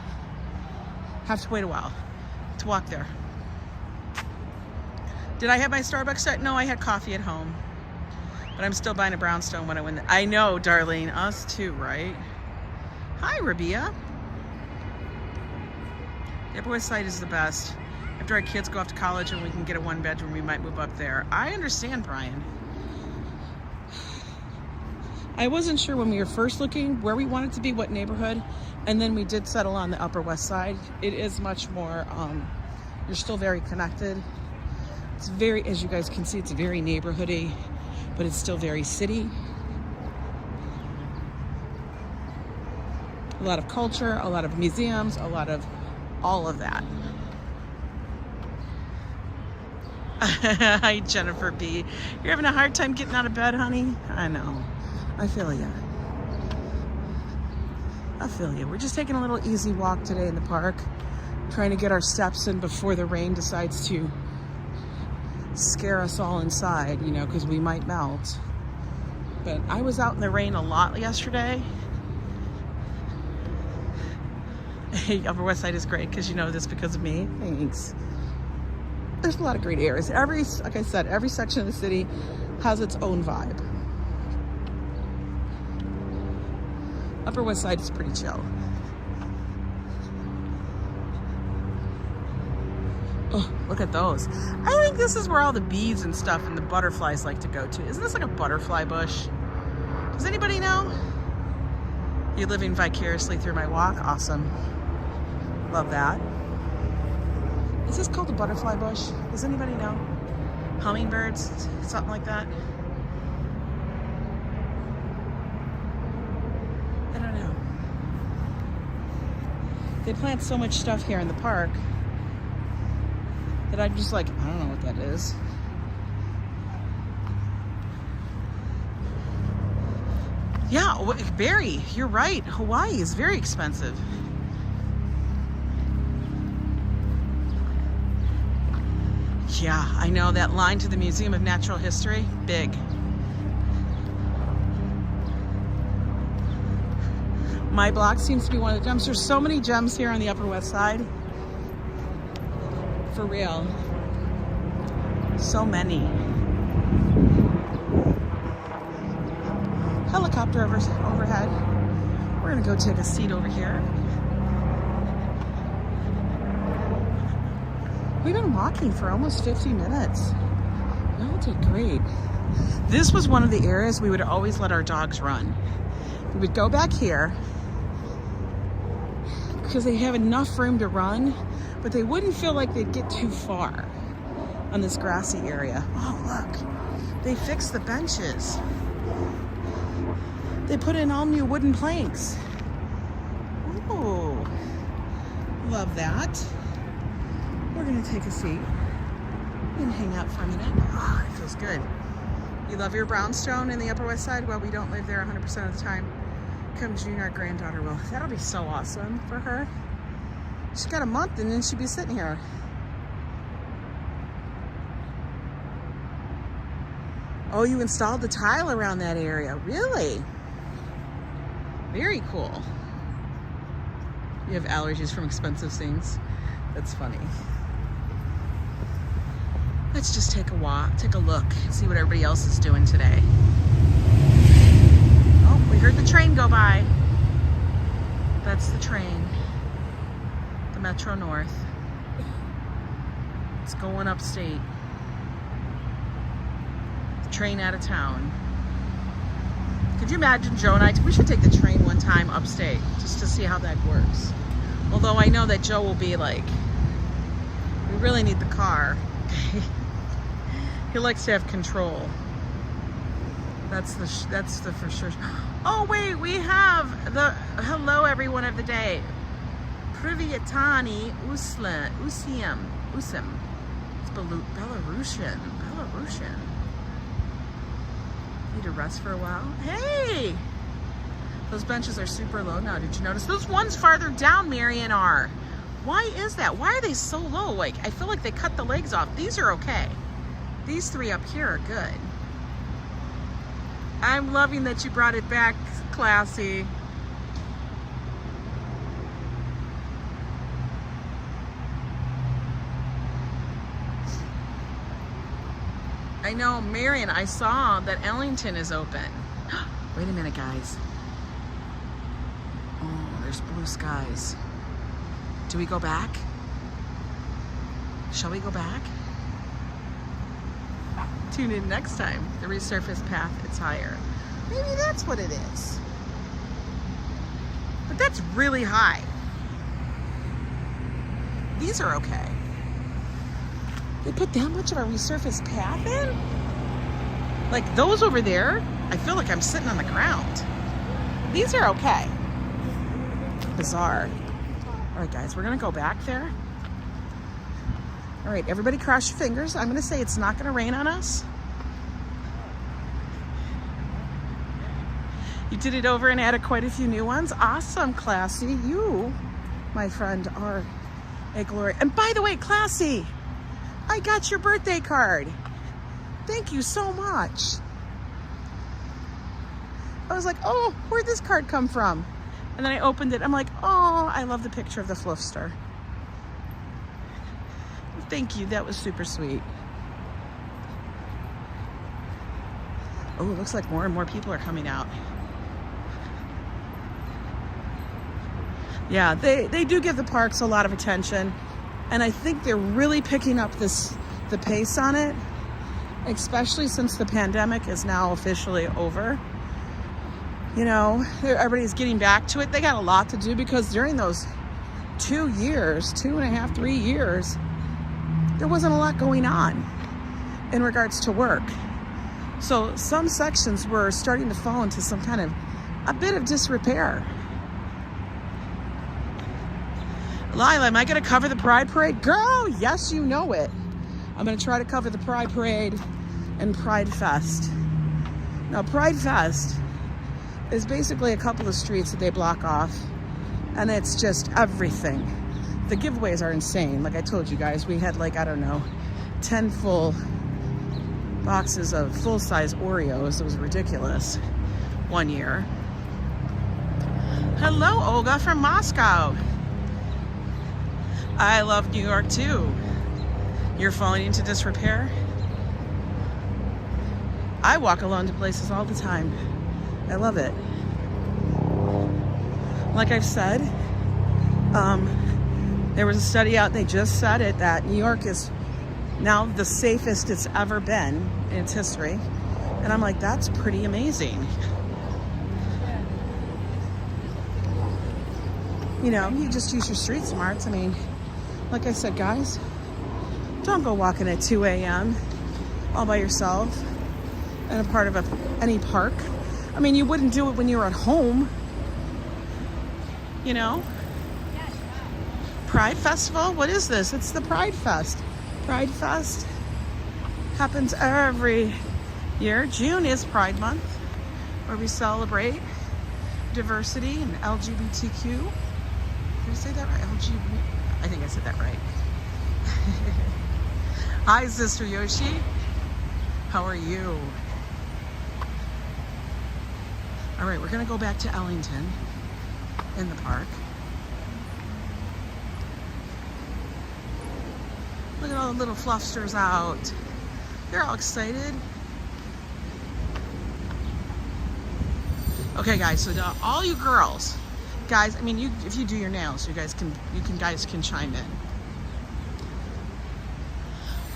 have to wait a while to walk there. Did I have my Starbucks set? No, I had coffee at home. But I'm still buying a brownstone when I win. I know, Darlene. Us too, right? Hi, Rabia. The Upper West Side is the best. After our kids go off to college and we can get a 1 bedroom, we might move up there. I understand, Brian. I wasn't sure when we were first looking where we wanted to be, what neighborhood, and then we did settle on the Upper West Side. It is much more, you're still very connected. It's very, as you guys can see, it's very neighborhoody, but it's still very city. A lot of culture, a lot of museums, a lot of all of that. Hi, Jennifer B. You're having a hard time getting out of bed, honey? I know. I feel ya. I feel ya. We're just taking a little easy walk today in the park, trying to get our steps in before the rain decides to scare us all inside, you know, because we might melt. But I was out in the rain a lot yesterday. Hey, Upper West Side is great because you know this because of me. Thanks. There's a lot of great areas. Like I said, every section of the city has its own vibe. Upper West Side is pretty chill. Oh, look at those. I think this is where all the bees and stuff and the butterflies like to go to. Isn't this like a butterfly bush? Does anybody know? You're living vicariously through my walk. Awesome. Love that. Is this called a butterfly bush? Does anybody know? Hummingbirds? Something like that? I don't know. They plant so much stuff here in the park that I'm just like, I don't know what that is. Yeah, Barry, you're right. Hawaii is very expensive. Yeah, I know that line to the Museum of Natural History, big. My block seems to be one of the gems. There's so many gems here on the Upper West Side. For real. So many. Helicopter overhead. We're gonna go take a seat over here. We've been walking for almost 50 minutes. That did great. This was one of the areas we would always let our dogs run. We would go back here because they have enough room to run, but they wouldn't feel like they'd get too far on this grassy area. Oh, look, they fixed the benches. They put in all new wooden planks. Oh, love that. We're gonna take a seat and hang out for a minute. Oh, it feels good. You love your brownstone in the Upper West Side? Well, we don't live there 100% of the time. Come June, our granddaughter will. That'll be so awesome for her. She's got a month and then she'll be sitting here. Oh, you installed the tile around that area. Really? Very cool. You have allergies from expensive things. That's funny. Let's just take a walk, take a look, see what everybody else is doing today. Oh, we heard the train go by. That's the train. The Metro North. It's going upstate. Train out of town. Could you imagine Joe and I? We should take the train one time upstate just to see how that works. Although I know that Joe will be like, we really need the car. He likes to have control. That's the for sure. Oh wait, we have the hello everyone of the day. Privyatani Usim. It's Belarusian. Need to rest for a while. Hey! Those benches are super low now. Did you notice? Those ones farther down, Marion, are. Why is that? Why are they so low? Like, I feel like they cut the legs off. These are okay. These three up here are good. I'm loving that you brought it back, Classy. I know, Marion, I saw that Ellington is open. Wait a minute, guys. Oh, there's blue skies. Do we go back? Shall we go back? Tune in next time. The resurfaced path, it's higher. Maybe that's what it is. But that's really high. These are okay. They put that much of a resurfaced path in? Like those over there, I feel like I'm sitting on the ground. These are okay. Bizarre. All right, guys, we're gonna go back there. All right, everybody cross your fingers. I'm gonna say it's not gonna rain on us. You did it over and added quite a few new ones. Awesome, Classy. You, my friend, are a glory. And by the way, Classy, I got your birthday card. Thank you so much. I was like, oh, where'd this card come from? And then I opened it. I'm like, oh, I love the picture of the Fluffster. Thank you. That was super sweet. Oh, it looks like more and more people are coming out. Yeah, they do give the parks a lot of attention. And I think they're really picking up the pace on it, especially since the pandemic is now officially over. You know, everybody's getting back to it. They got a lot to do because during those 2 years, 2.5, 3 years, there wasn't a lot going on in regards to work. So some sections were starting to fall into some kind of a bit of disrepair. Lila, am I going to cover the Pride Parade? Girl, yes, you know it. I'm going to try to cover the Pride Parade and Pride Fest. Now, Pride Fest is basically a couple of streets that they block off, and it's just everything. The giveaways are insane. Like I told you guys, we had like, I don't know, 10 full boxes of full-size Oreos. It was ridiculous one year. Hello, Olga from Moscow. I love New York too. You're falling into disrepair? I walk alone to places all the time. I love it. Like I've said, there was a study out, they just said it, that New York is now the safest it's ever been in its history. And I'm like, that's pretty amazing. You know, you just use your street smarts. I mean, like I said, guys, don't go walking at 2 a.m. all by yourself in a part of any park. I mean, you wouldn't do it when you were at home, you know? Pride Festival? What is this? It's the Pride Fest. Pride Fest happens every year. June is Pride Month, where we celebrate diversity and LGBTQ. Did I say that right? I think I said that right. Hi, Sister Yoshi. How are you? All right, we're gonna go back to Ellington in the park. Look at all the little fluffsters out. They're all excited. Okay, guys, so now all you girls guys, I mean, if you do your nails, you guys can chime in.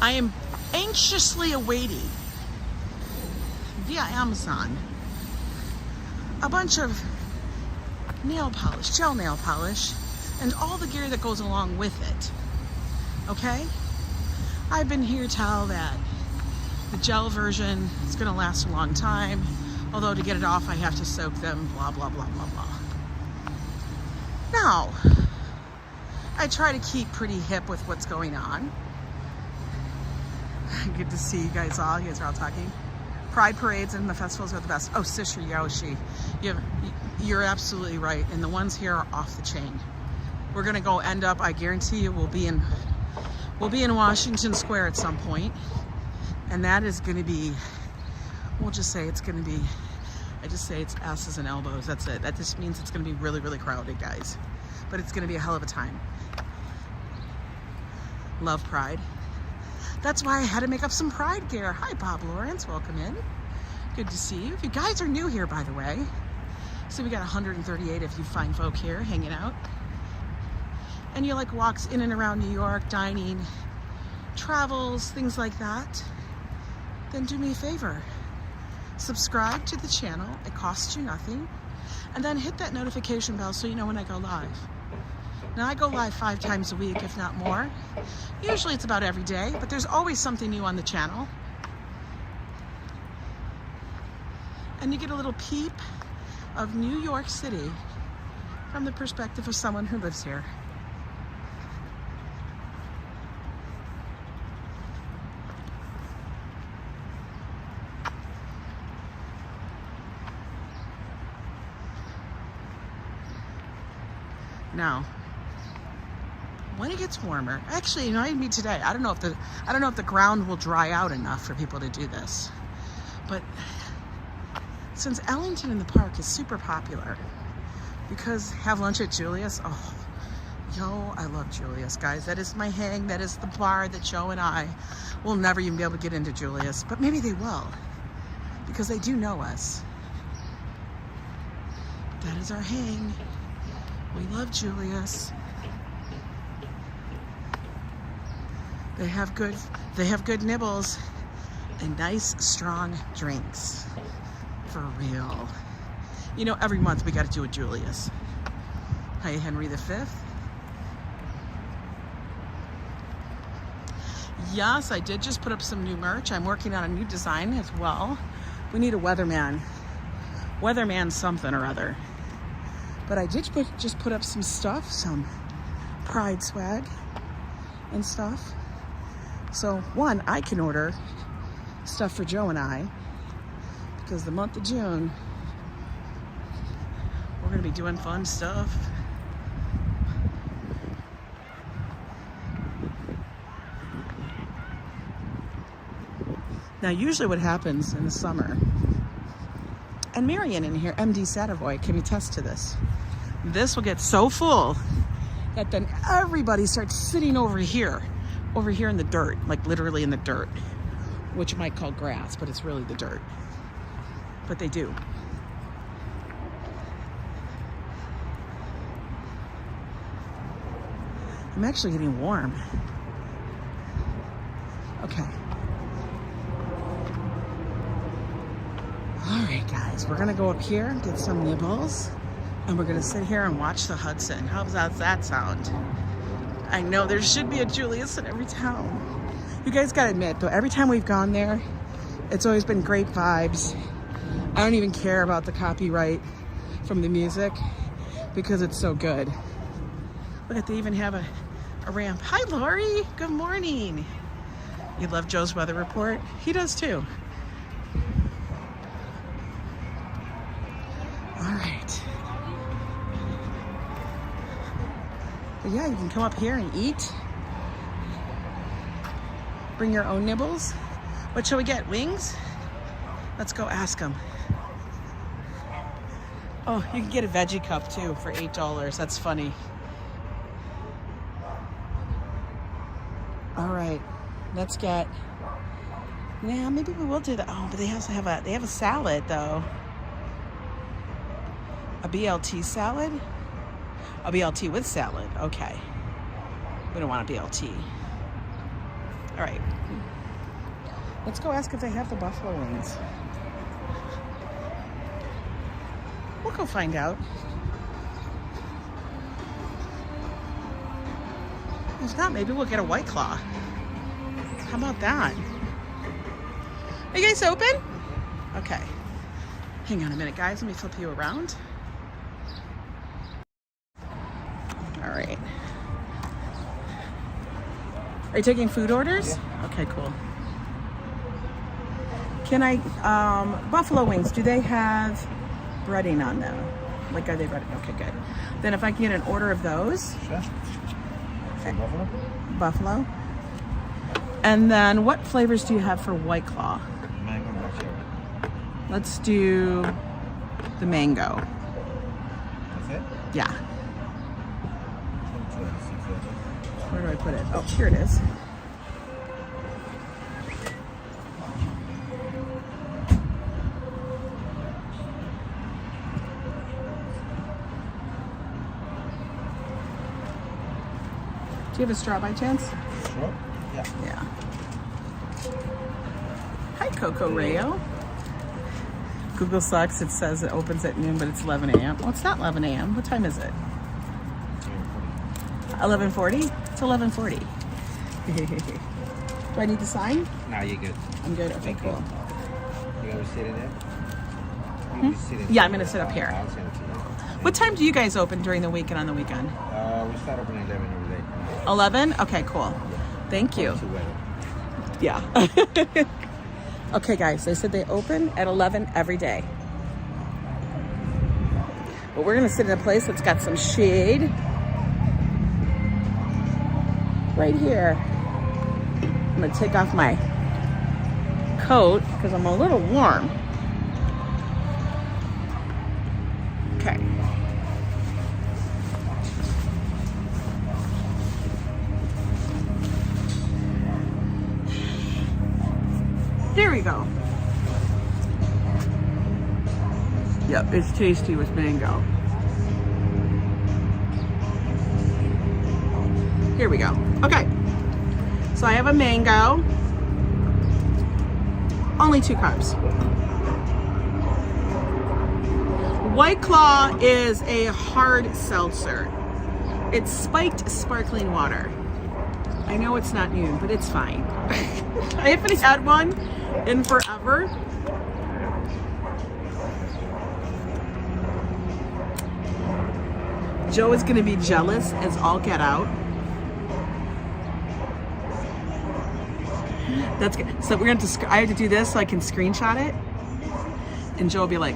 I am anxiously awaiting via Amazon a bunch of nail polish, gel nail polish, and all the gear that goes along with it. Okay? I've been here tell that the gel version is going to last a long time, although to get it off I have to soak them, blah, blah, blah, blah, blah. Now, I try to keep pretty hip with what's going on. Good to see you guys all. You guys are all talking. Pride parades and the festivals are the best. Oh, Sister Yoshi, you're absolutely right. And the ones here are off the chain. We're gonna go end up, I guarantee you, we'll be in Washington Square at some point. And that is gonna be, we'll just say it's gonna be, I just say it's asses and elbows, that's it. That just means it's gonna be really, really crowded, guys. But it's gonna be a hell of a time. Love Pride. That's why I had to make up some Pride gear. Hi, Bob Lawrence, welcome in. Good to see you. If you guys are new here, by the way, so we got 138 of you fine folk here hanging out. And you like walks in and around New York, dining, travels, things like that, then do me a favor. Subscribe to the channel, it costs you nothing, and then hit that notification bell so you know when I go live. Now I go live 5 times a week, if not more. Usually it's about every day, but there's always something new on the channel. And you get a little peep of New York City from the perspective of someone who lives here. Now, when it gets warmer, actually, you know, I mean today, I don't know if the ground will dry out enough for people to do this, but since Ellington in the park is super popular, because have lunch at Julius, oh, yo, I love Julius, guys. That is my hang. That is the bar that Joe and I will never even be able to get into Julius, but maybe they will, because they do know us. That is our hang. We love Julius. They have good nibbles and nice strong drinks. For real. You know, every month we got to do a Julius. Hi, Henry V. Yes, I did just put up some new merch. I'm working on a new design as well. We need a weatherman something or other. But I did just put up some stuff, some Pride swag and stuff. So one, I can order stuff for Joe and I, because the month of June, we're gonna be doing fun stuff. Now, usually what happens in the summer, and Marion in here, MD Savoy, can attest to this. This will get so full that then everybody starts sitting over here in the dirt, like literally in the dirt, which you might call grass, but it's really the dirt. But they do. I'm actually getting warm. Okay. All right, guys, we're gonna go up here and get some nibbles, and we're gonna sit here and watch the Hudson. How does that sound? I know there should be a Julius in every town. You guys gotta admit, though, every time we've gone there, it's always been great vibes. I don't even care about the copyright from the music because it's so good. Look at, they even have a ramp. Hi, Lori. Good morning. You love Joe's weather report? He does too. All right. But yeah, you can come up here and eat. Bring your own nibbles. What shall we get? Wings? Let's go ask them. Oh, you can get a veggie cup too for $8. That's funny. All right, let's get. Yeah, maybe we will do that. Oh, but they also have a salad though. A BLT salad. A BLT with salad. Okay. We don't want a BLT. All right. Let's go ask if they have the buffalo wings. We'll go find out. If not, maybe we'll get a White Claw. How about that? Are you guys open? Okay. Hang on a minute, guys. Let me flip you around. All right. Are you taking food orders? Yeah. Okay, cool. Can I, buffalo wings, do they have breading on them? Like, are they breaded? Okay, good. Then if I can get an order of those. Sure. So buffalo? Buffalo. And then what flavors do you have for White Claw? Mango, black cherry. Let's do the mango. That's it? Yeah. Where do I put it? Oh, here it is. Do you have a straw by chance? Sure. Yeah. Yeah. Hi, Coco Rayo. Google sucks. It says it opens at noon, but it's 11 a.m. Well, it's not 11 a.m. What time is it? 11:40? It's 11:40. Do I need to sign? No, you're good. I'm good. Okay, Thank you. cool. You gonna sit in there? Hmm? Yeah, I'm gonna sit up here. I'll send it to you. What time do you guys open during the week and on the weekend? We start open at 11 every day. 11? Okay, cool. Thank you. Too weather. Yeah. Okay, guys, they said they open at 11 every day. But we're gonna sit in a place that's got some shade. Right here. I'm gonna take off my coat because I'm a little warm. Okay. There we go. Yep, it's tasty with mango. Here we go. Okay. So I have a mango. Only 2 carbs. White Claw is a hard seltzer. It's spiked sparkling water. I know it's not noon, but it's fine. I haven't had one in forever. Joe is gonna be jealous as all get out. That's good. So we're going to, I have to do this so I can screenshot it. And Joe will be like,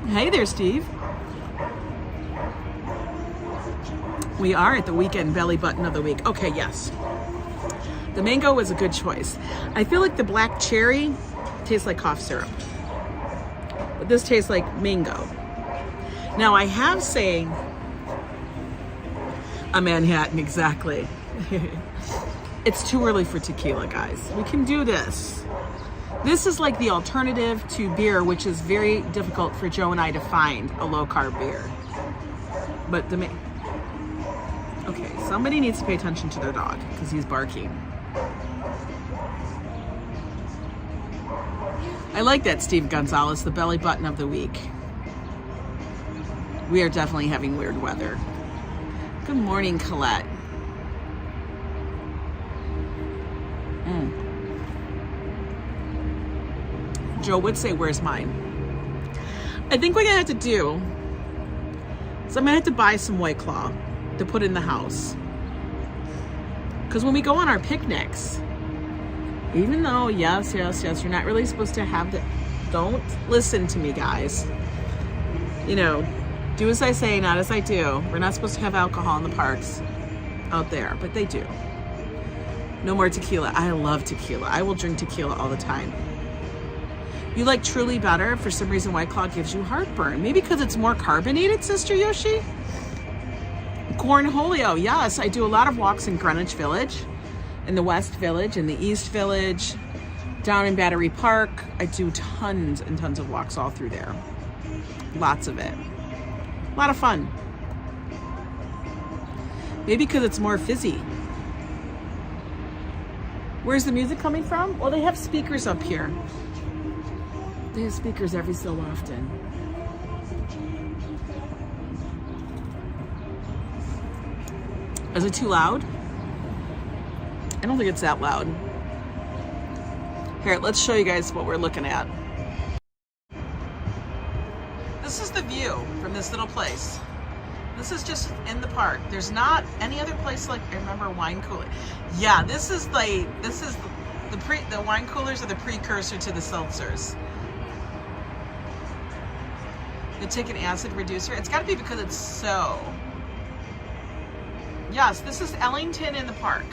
hey there, Steve. We are at the weekend belly button of the week. Okay, yes. The mango was a good choice. I feel like the black cherry tastes like cough syrup. But this tastes like mango. Now I have saying a Manhattan, exactly. It's too early for tequila, guys. We can do this. This is like the alternative to beer, which is very difficult for Joe and I to find a low-carb beer. But okay, somebody needs to pay attention to their dog because he's barking. I like that, Steve Gonzalez, the belly button of the week. We are definitely having weird weather. Good morning, Colette. Joe would say, where's mine? I think what I have to do is I'm gonna have to buy some White Claw to put in the house. Because when we go on our picnics, even though, yes, you're not really supposed to have the, don't listen to me, guys. You know, do as I say, not as I do. We're not supposed to have alcohol in the parks out there, but they do. No more tequila. I love tequila. I will drink tequila all the time. You like Truly better? For some reason, White Claw gives you heartburn. Maybe because it's more carbonated, Sister Yoshi? Cornholio, yes. I do a lot of walks in Greenwich Village, in the West Village, in the East Village, down in Battery Park. I do tons and tons of walks all through there. Lots of it. A lot of fun. Maybe because it's more fizzy. Where's the music coming from? Well, they have speakers up here. They have speakers every so often. Is it too loud? I don't think it's that loud. Here, let's show you guys what we're looking at. This is the view from this little place. This is just in the park. There's not any other place like, I remember wine cooler. Yeah, this is the wine coolers are the precursor to the seltzers. You take an acid reducer. It's got to be because it's so. Yes, this is Ellington in the park.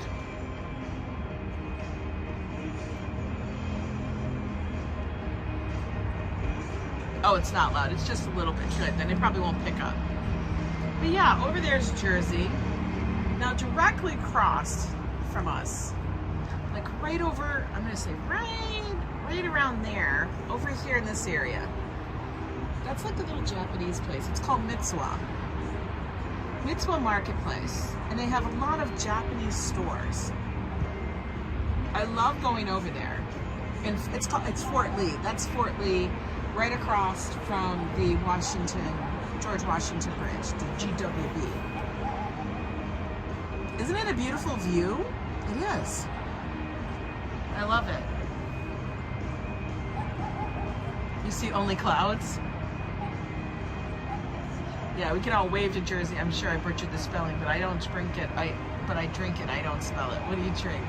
Oh, it's not loud. It's just a little bit. Good. Then it probably won't pick up. But yeah, over there's Jersey. Now directly across from us, like right over, I'm going to say right around there, over here in this area. That's like a little Japanese place. It's called Mitsuwa Marketplace. And they have a lot of Japanese stores. I love going over there. And it's Fort Lee. That's Fort Lee, right across from the George Washington Bridge, the GWB. Isn't it a beautiful view? It is. I love it. You see only clouds? Yeah, we can all wave to Jersey. I'm sure I butchered the spelling, but I don't drink it. But I drink it. I don't spell it. What do you drink?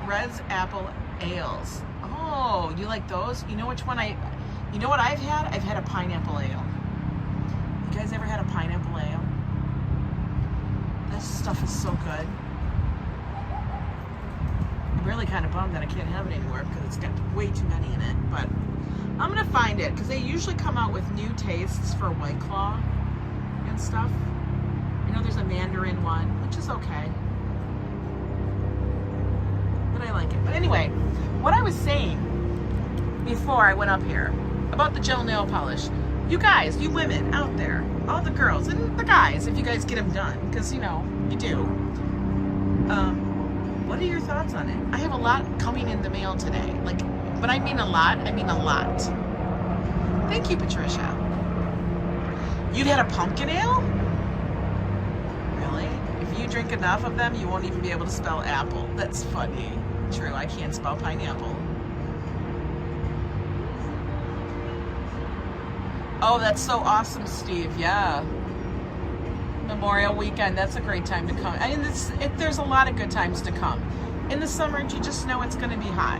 Red's Apple Ales. Oh, you like those? You know which one you know what I've had? I've had a pineapple ale. You guys ever had a pineapple ale? That stuff is so good. I'm really kind of bummed that I can't have it anymore because it's got way too many in it, but I'm gonna find it because they usually come out with new tastes for White Claw and stuff. You know, there's a Mandarin one, which is okay, but I like it. But anyway, what I was saying before I went up here about the gel nail polish, you guys, you women out there, all the girls and the guys, if you guys get them done, because you know you do. What are your thoughts on it? I have a lot coming in the mail today, like. But I mean a lot. I mean a lot. Thank you, Patricia. You'd had a pumpkin ale? Really? If you drink enough of them, you won't even be able to spell apple. That's funny. True, I can't spell pineapple. Oh, that's so awesome, Steve. Yeah. Memorial weekend, that's a great time to come. I mean, there's a lot of good times to come. In the summer, you just know it's going to be hot.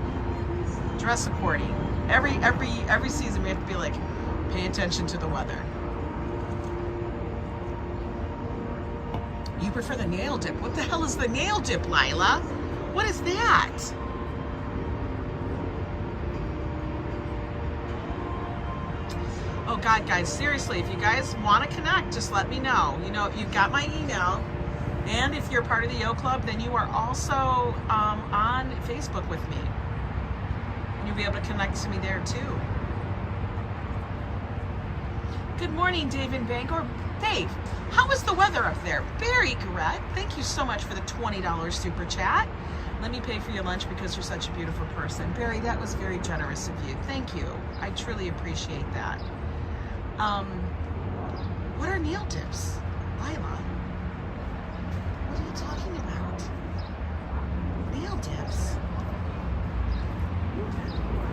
Dress according. Every season we have to be like, pay attention to the weather. You prefer the nail dip. What the hell is the nail dip, Lila? What is that? Oh God, guys, seriously, if you guys want to connect, just let me know. You know, you've got my email. And if you're part of the YO Club, then you are also on Facebook with me. You'll be able to connect to me there too. Good morning, Dave in Bangor. Dave, how is the weather up there? Very correct. Thank you so much for the $20 super chat. Let me pay for your lunch because you're such a beautiful person. Barry, that was very generous of you. Thank you. I truly appreciate that. What are nail dips? Lila, what are you talking about? Nail dips?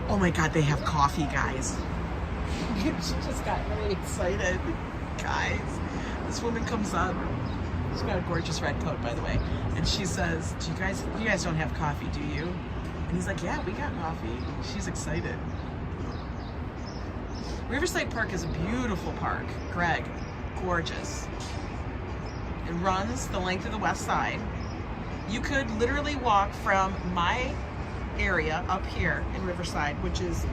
Oh my God, they have coffee, guys. She just got really excited. Guys, this woman comes up. She's got a gorgeous red coat, by the way. And she says, you guys don't have coffee, do you? And he's like, yeah, we got coffee. She's excited. Riverside Park is a beautiful park. Greg, gorgeous. It runs the length of the west side. You could literally walk from my area up here in Riverside, which is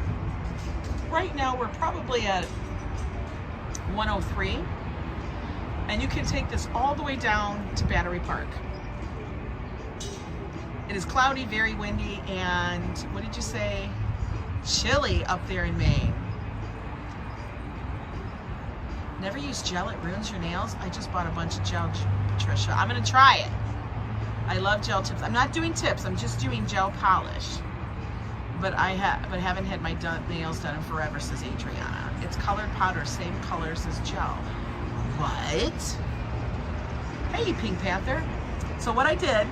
right now we're probably at 103, and you can take this all the way down to Battery Park. It is cloudy, very windy, and what did you say? Chilly up there in Maine. Never use gel, it ruins your nails. I just bought a bunch of gel, Patricia. I'm gonna try it. I love gel tips. I'm not doing tips, I'm just doing gel polish. But haven't had my nails done in forever, says Adriana. It's colored powder, same colors as gel. What? Hey, Pink Panther. So what I did,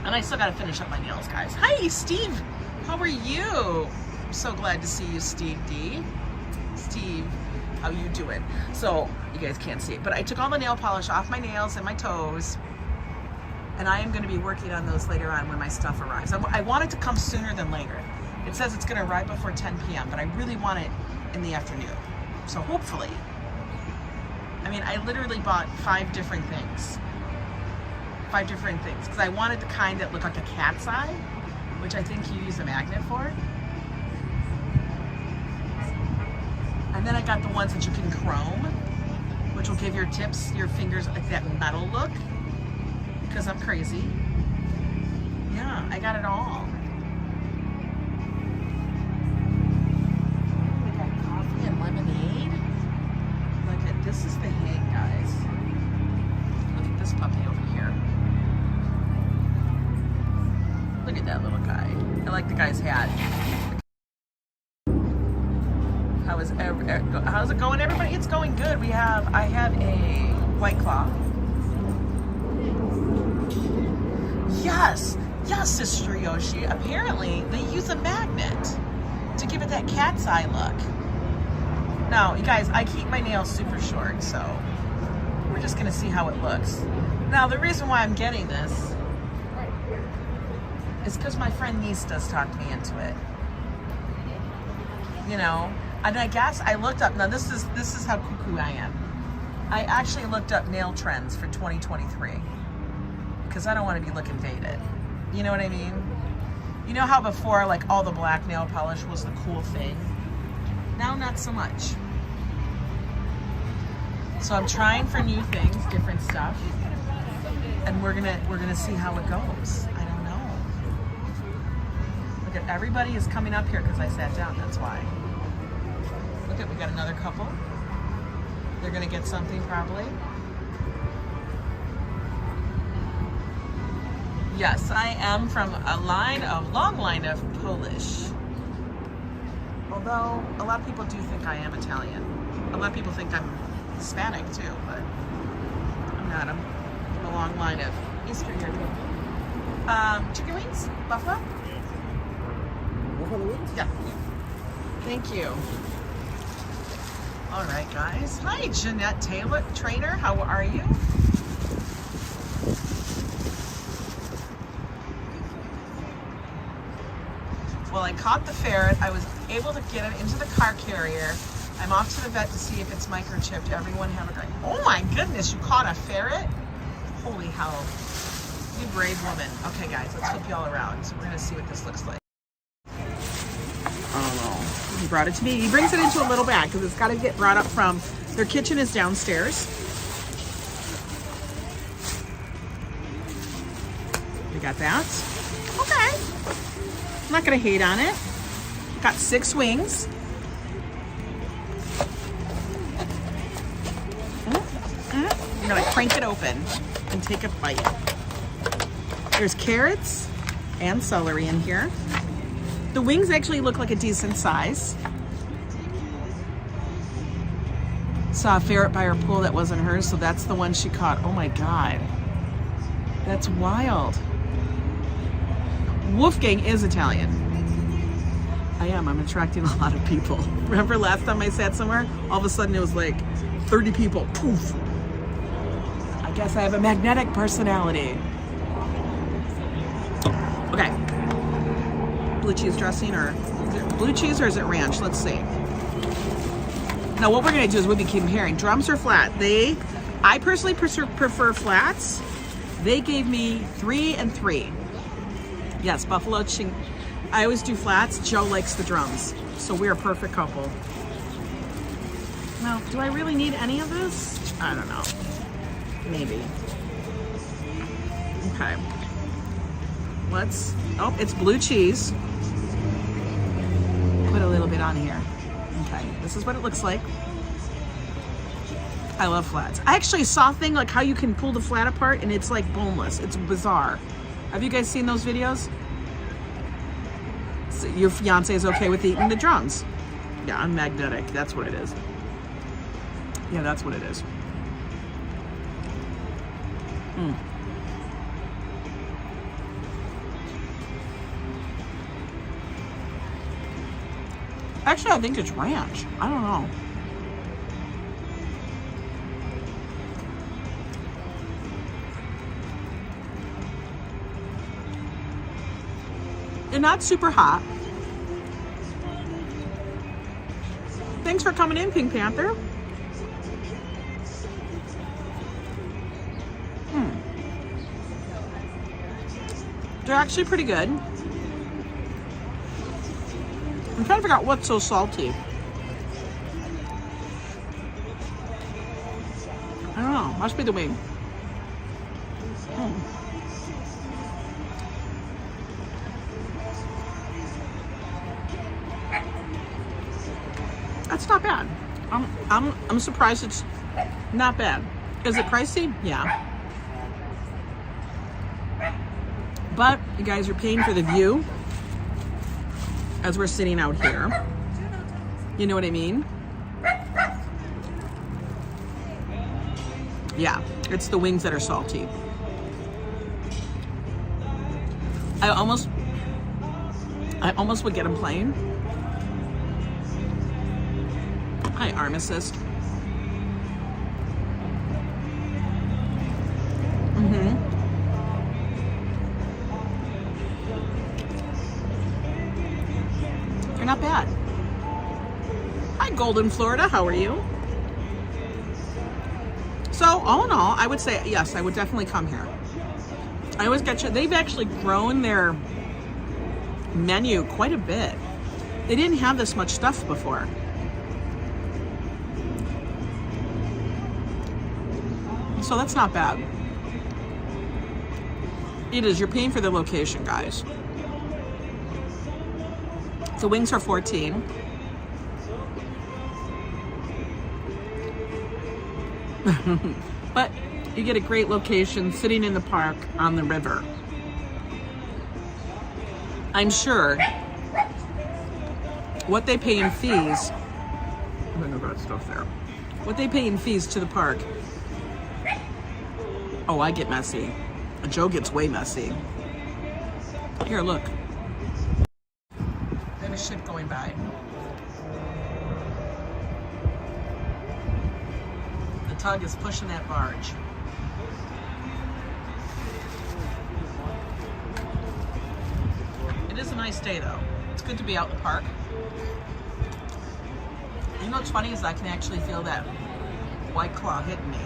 and I still gotta finish up my nails, guys. Hi, Steve. How are you? I'm so glad to see you, Steve D. Steve, how you doing? So you guys can't see it, but I took all the nail polish off my nails and my toes, and I am going to be working on those later on when my stuff arrives. I want it to come sooner than later. It says it's going to arrive before 10 p.m., but I really want it in the afternoon. So hopefully, I mean, I literally bought 5 different things. 5 different things, because I wanted the kind that looked like a cat's eye, which I think you use a magnet for. And then I got the ones that you can chrome, which will give your tips, your fingers like that metal look, because I'm crazy. Yeah, I got it all. We got coffee and lemonade. Look at, this is the hang, guys. Look at this puppy over here. Look at that little guy. I like the guy's hat. How's it going, everybody? It's going good. I have a White Claw. Yes, Sister Yoshi. Apparently, they use a magnet to give it that cat's eye look. Now, you guys, I keep my nails super short, so we're just gonna see how it looks. Now, the reason why I'm getting this is because my friend niece does talk me into it. You know, and I guess I looked up, now this is how cuckoo I am. I actually looked up nail trends for 2023 because I don't want to be looking dated. You know what I mean? You know how before, like, all the black nail polish was the cool thing? Now, not so much. So I'm trying for new things, different stuff, and we're gonna see how it goes. I don't know. Look at, everybody is coming up here because I sat down. That's why. Look at, we got another couple. They're gonna get something probably. Yes, I am from a long line of Polish. Although a lot of people do think I am Italian. A lot of people think I'm Hispanic too, but I'm not. I'm from a long line of Eastern European. Chicken wings? Buffalo? Buffalo wings? Yeah. Thank you. All right, guys. Hi, Jeanette Taylor, Trainer. How are you? Well, I caught the ferret. I was able to get it into the car carrier. I'm off to the vet to see if it's microchipped. Everyone have a great... Oh my goodness, you caught a ferret? Holy hell. You brave woman. Okay, guys, let's flip you all around. So we're going to see what this looks like. Oh, he brought it to me. He brings it into a little bag because it's got to get brought up from... Their kitchen is downstairs. We got that. Okay. I'm not going to hate on it. Got 6 wings. I'm going to crank it open and take a bite. There's carrots and celery in here. The wings actually look like a decent size. Saw a ferret by her pool that wasn't hers, so that's the one she caught. Oh my God. That's wild. Wolfgang is Italian. I am. I'm attracting a lot of people. Remember last time I sat somewhere? All of a sudden it was like 30 people. Poof. I guess I have a magnetic personality. Okay. Blue cheese dressing, or is it blue cheese or is it ranch? Let's see. Now what we're gonna do is we'll be comparing drums or flat. I personally prefer flats. They gave me 3 and 3. Yes, buffalo ching. I always do flats. Joe likes the drums. So we're a perfect couple. Now, do I really need any of this? I don't know. Maybe. Okay. Oh, it's blue cheese. Put a little bit on here. Okay, this is what it looks like. I love flats. I actually saw a thing like how you can pull the flat apart and it's like boneless. It's bizarre. Have you guys seen those videos? So your fiance is okay with eating the drums. Yeah, I'm magnetic. That's what it is. Yeah, that's what it is. Actually, I think it's ranch. I don't know. They're not super hot. Thanks for coming in, Pink Panther. They're actually pretty good. I'm trying to figure out what's so salty. I don't know. Must be the wing. That's not bad. I'm surprised it's not bad. Is it pricey? Yeah. But you guys are paying for the view as we're sitting out here. You know what I mean? Yeah, it's the wings that are salty. I almost would get them plain. Hi, arm assist. They're not bad. Hi, Golden, Florida. How are you? So, all in all, I would say, yes, I would definitely come here. I always get you. They've actually grown their menu quite a bit. They didn't have this much stuff before. So that's not bad. It is. You're paying for the location, guys. The wings are $14. But you get a great location sitting in the park on the river. I'm sure what they pay in fees, I'm gonna grab stuff there. What they pay in fees to the park. Oh, I get messy. Joe gets way messy. Here, look. There's a ship going by. The tug is pushing that barge. It is a nice day, though. It's good to be out in the park. You know what's funny is I can actually feel that White Claw hitting me.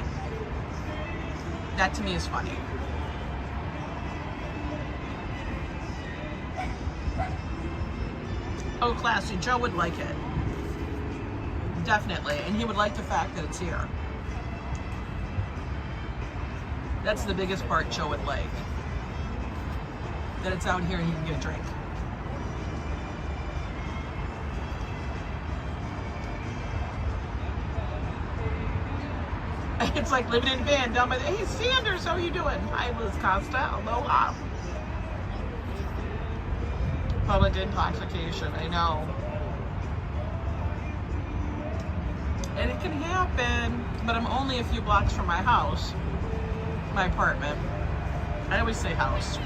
That to me is funny. Oh, classy. Joe would like it. Definitely. And he would like the fact that it's here. That's the biggest part Joe would like. That it's out here and he can get a drink. It's like living in a van down by the... Hey, Sanders, how are you doing? Hi, Liz Costa. Aloha. Public intoxication, I know. And it can happen, but I'm only a few blocks from my house. My apartment. I always say house.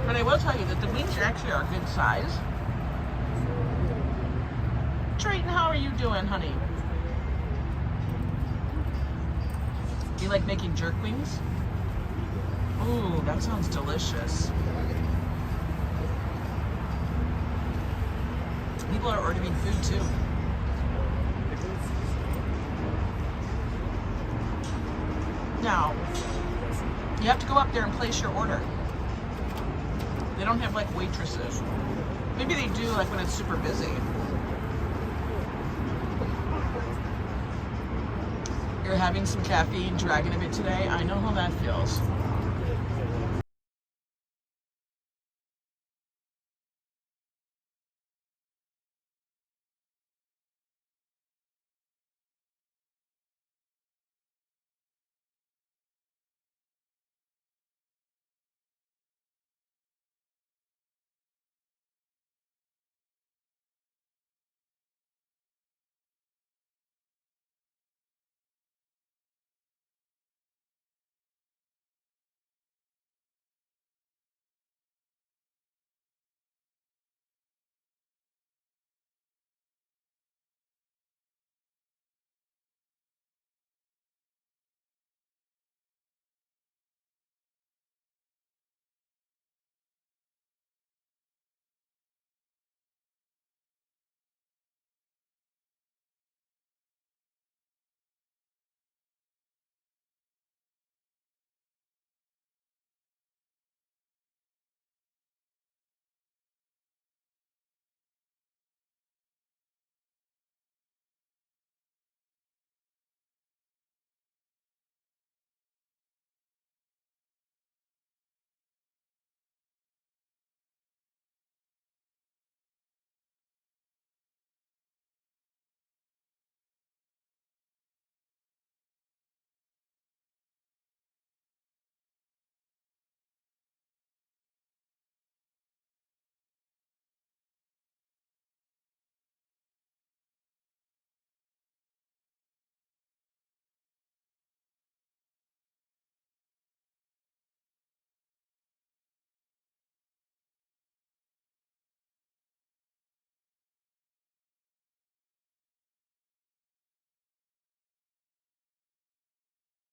But I will tell you that the wings actually are a good size. Trayton, how are you doing, honey? Do you like making jerk wings? Ooh, that sounds delicious. People are ordering food too. Now, you have to go up there and place your order. They don't have like waitresses. Maybe they do like when it's super busy. You're having some caffeine, dragging a bit today. I know how that feels.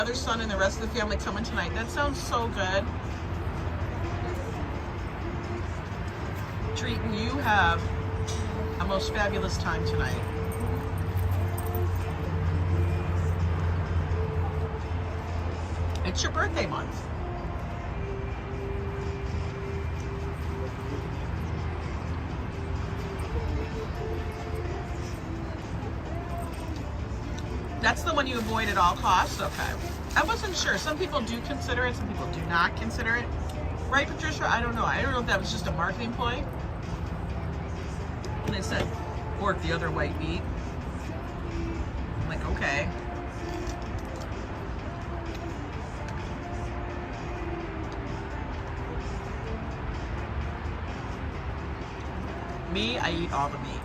Other son and the rest of the family coming tonight. That sounds so good. Treating you have a most fabulous time tonight. It's your birthday month. That's the one you avoid at all costs? Okay. I wasn't sure. Some people do consider it, some people do not consider it. Right, Patricia? I don't know. I don't know if that was just a marketing ploy. And they said, pork the other white meat. I'm like, okay. Me, I eat all the meat.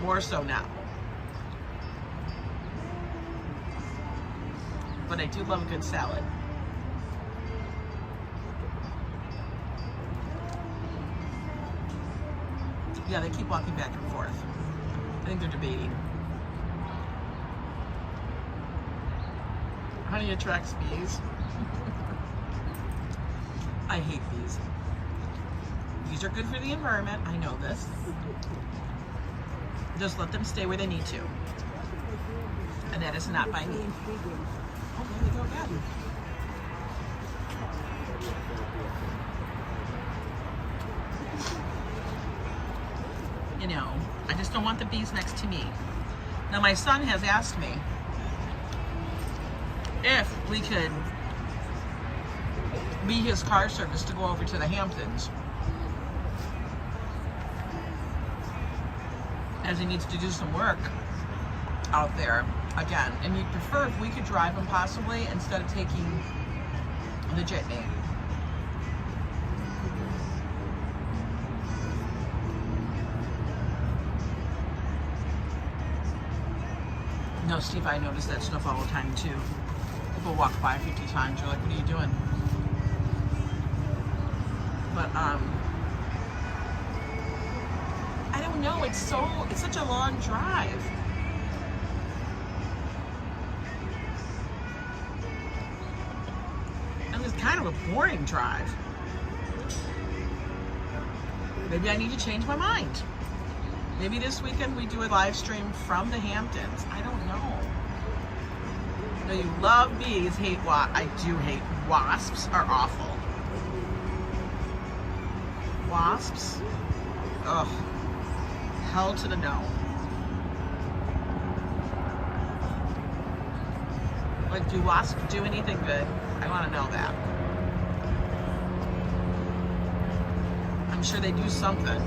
More so now. But I do love a good salad. Yeah, they keep walking back and forth. I think they're debating. Honey attracts bees. I hate bees. Bees are good for the environment. I know this. Just let them stay where they need to. And that is not by me. Oh, there they go again. You know, I just don't want the bees next to me. Now my son has asked me if we could be his car service to go over to the Hamptons, as he needs to do some work out there again. And he'd prefer if we could drive him possibly instead of taking the jitney. No, Steve, I notice that stuff all the time too. People walk by 50 times, you're like, what are you doing? But I don't know, it's such a long drive. And it's kind of a boring drive. Maybe I need to change my mind. Maybe this weekend we do a live stream from the Hamptons. I don't know. No, you love bees, hate I do hate wasps. Are awful. Wasps? Ugh. Hell to the no. Like, do wasps do anything good? I want to know that. I'm sure they do something.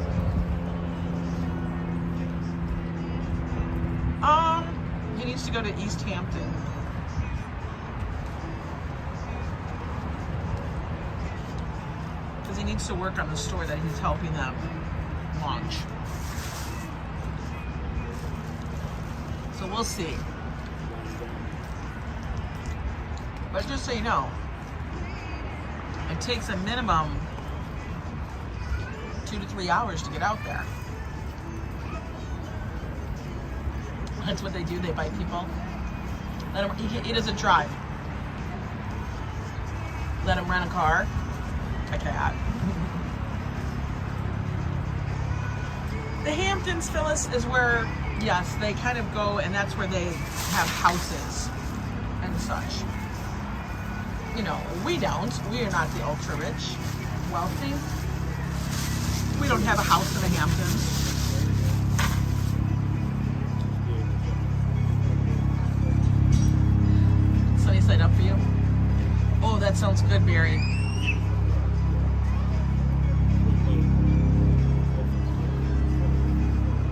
He needs to go to East Hampton. Because he needs to work on the store that he's helping them launch. So we'll see. But just so you know, it takes a minimum 2 to 3 hours to get out there. That's what they do, they bite people. Let him, he doesn't drive. Let him rent a car. A cat. The Hamptons, Phyllis, is where, yes, they kind of go, and that's where they have houses and such. You know, we don't. We are not the ultra rich, wealthy. We don't have a house in the Hamptons. Sunny side up for you. Oh, that sounds good, Mary.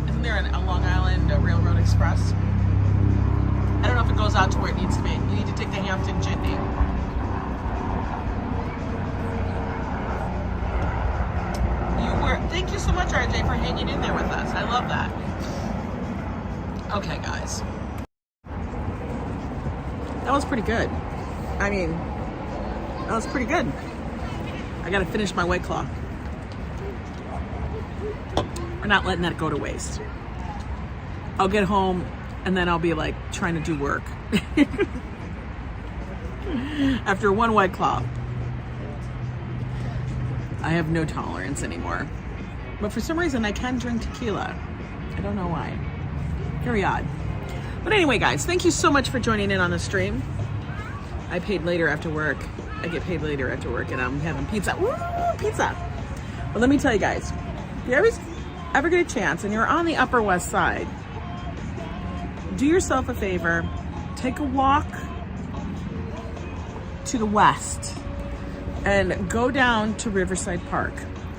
Isn't there a Long Island Railroad Express? I don't know if it goes out to where it needs to be. You need to take the Hampton Jitney. Thank you so much, RJ, for hanging in there with us. I love that. Okay, guys. That was pretty good. I mean, that was pretty good. I gotta finish my White Claw. We're not letting that go to waste. I'll get home and then I'll be like trying to do work. After one White Claw, I have no tolerance anymore. But for some reason, I can drink tequila. I don't know why. Very odd. But anyway, guys, thank you so much for joining in on the stream. I paid later after work. I get paid later after work, and I'm having pizza. Woo, pizza! But let me tell you guys, if you ever get a chance and you're on the Upper West Side, do yourself a favor, take a walk to the west and go down to Riverside Park.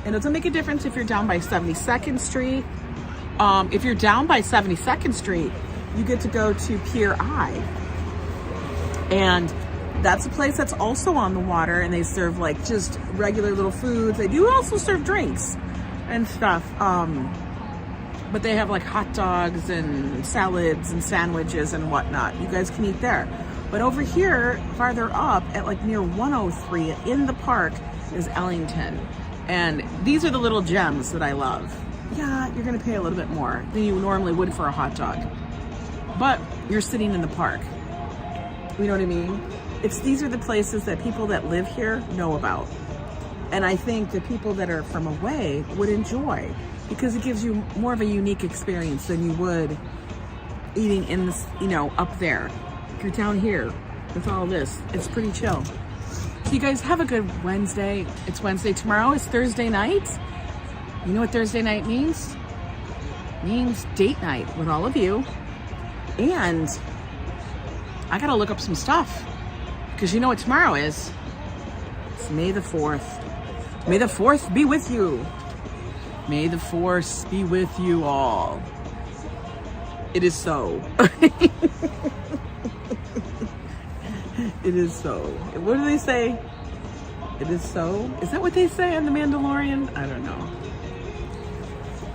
And it doesn't make a difference if you're down by 72nd Street. If you're down by 72nd Street, you get to go to Pier I. And that's a place that's also on the water, and they serve like just regular little foods. They do also serve drinks and stuff. But they have like hot dogs and salads and sandwiches and whatnot. You guys can eat there. But over here, farther up at like near 103 in the park is Ellington. And these are the little gems that I love. Yeah, you're gonna pay a little bit more than you normally would for a hot dog. But you're sitting in the park. You know what I mean? These are the places that people that live here know about. And I think the people that are from away would enjoy, because it gives you more of a unique experience than you would eating in this, you know, up there. If you're down here with all this, it's pretty chill. So you guys have a good Wednesday. It's Wednesday. Tomorrow is Thursday night. You know what Thursday night means? It means date night with all of you. And I gotta look up some stuff, because you know what tomorrow is? It's May the 4th. May the 4th be with you. May the force be with you all. It is so. It is so. What do they say? It is so? Is that what they say on The Mandalorian? I don't know.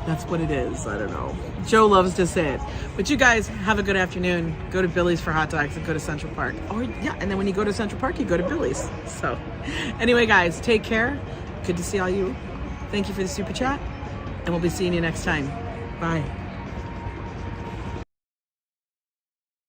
That's what it is. I don't know. Joe loves to say it. But you guys have a good afternoon. Go to Billy's for hot dogs and go to Central Park. Oh yeah, and then when you go to Central Park, you go to Billy's. So anyway, guys, take care. Good to see all you. Thank you for the super chat, and we'll be seeing you next time. Bye.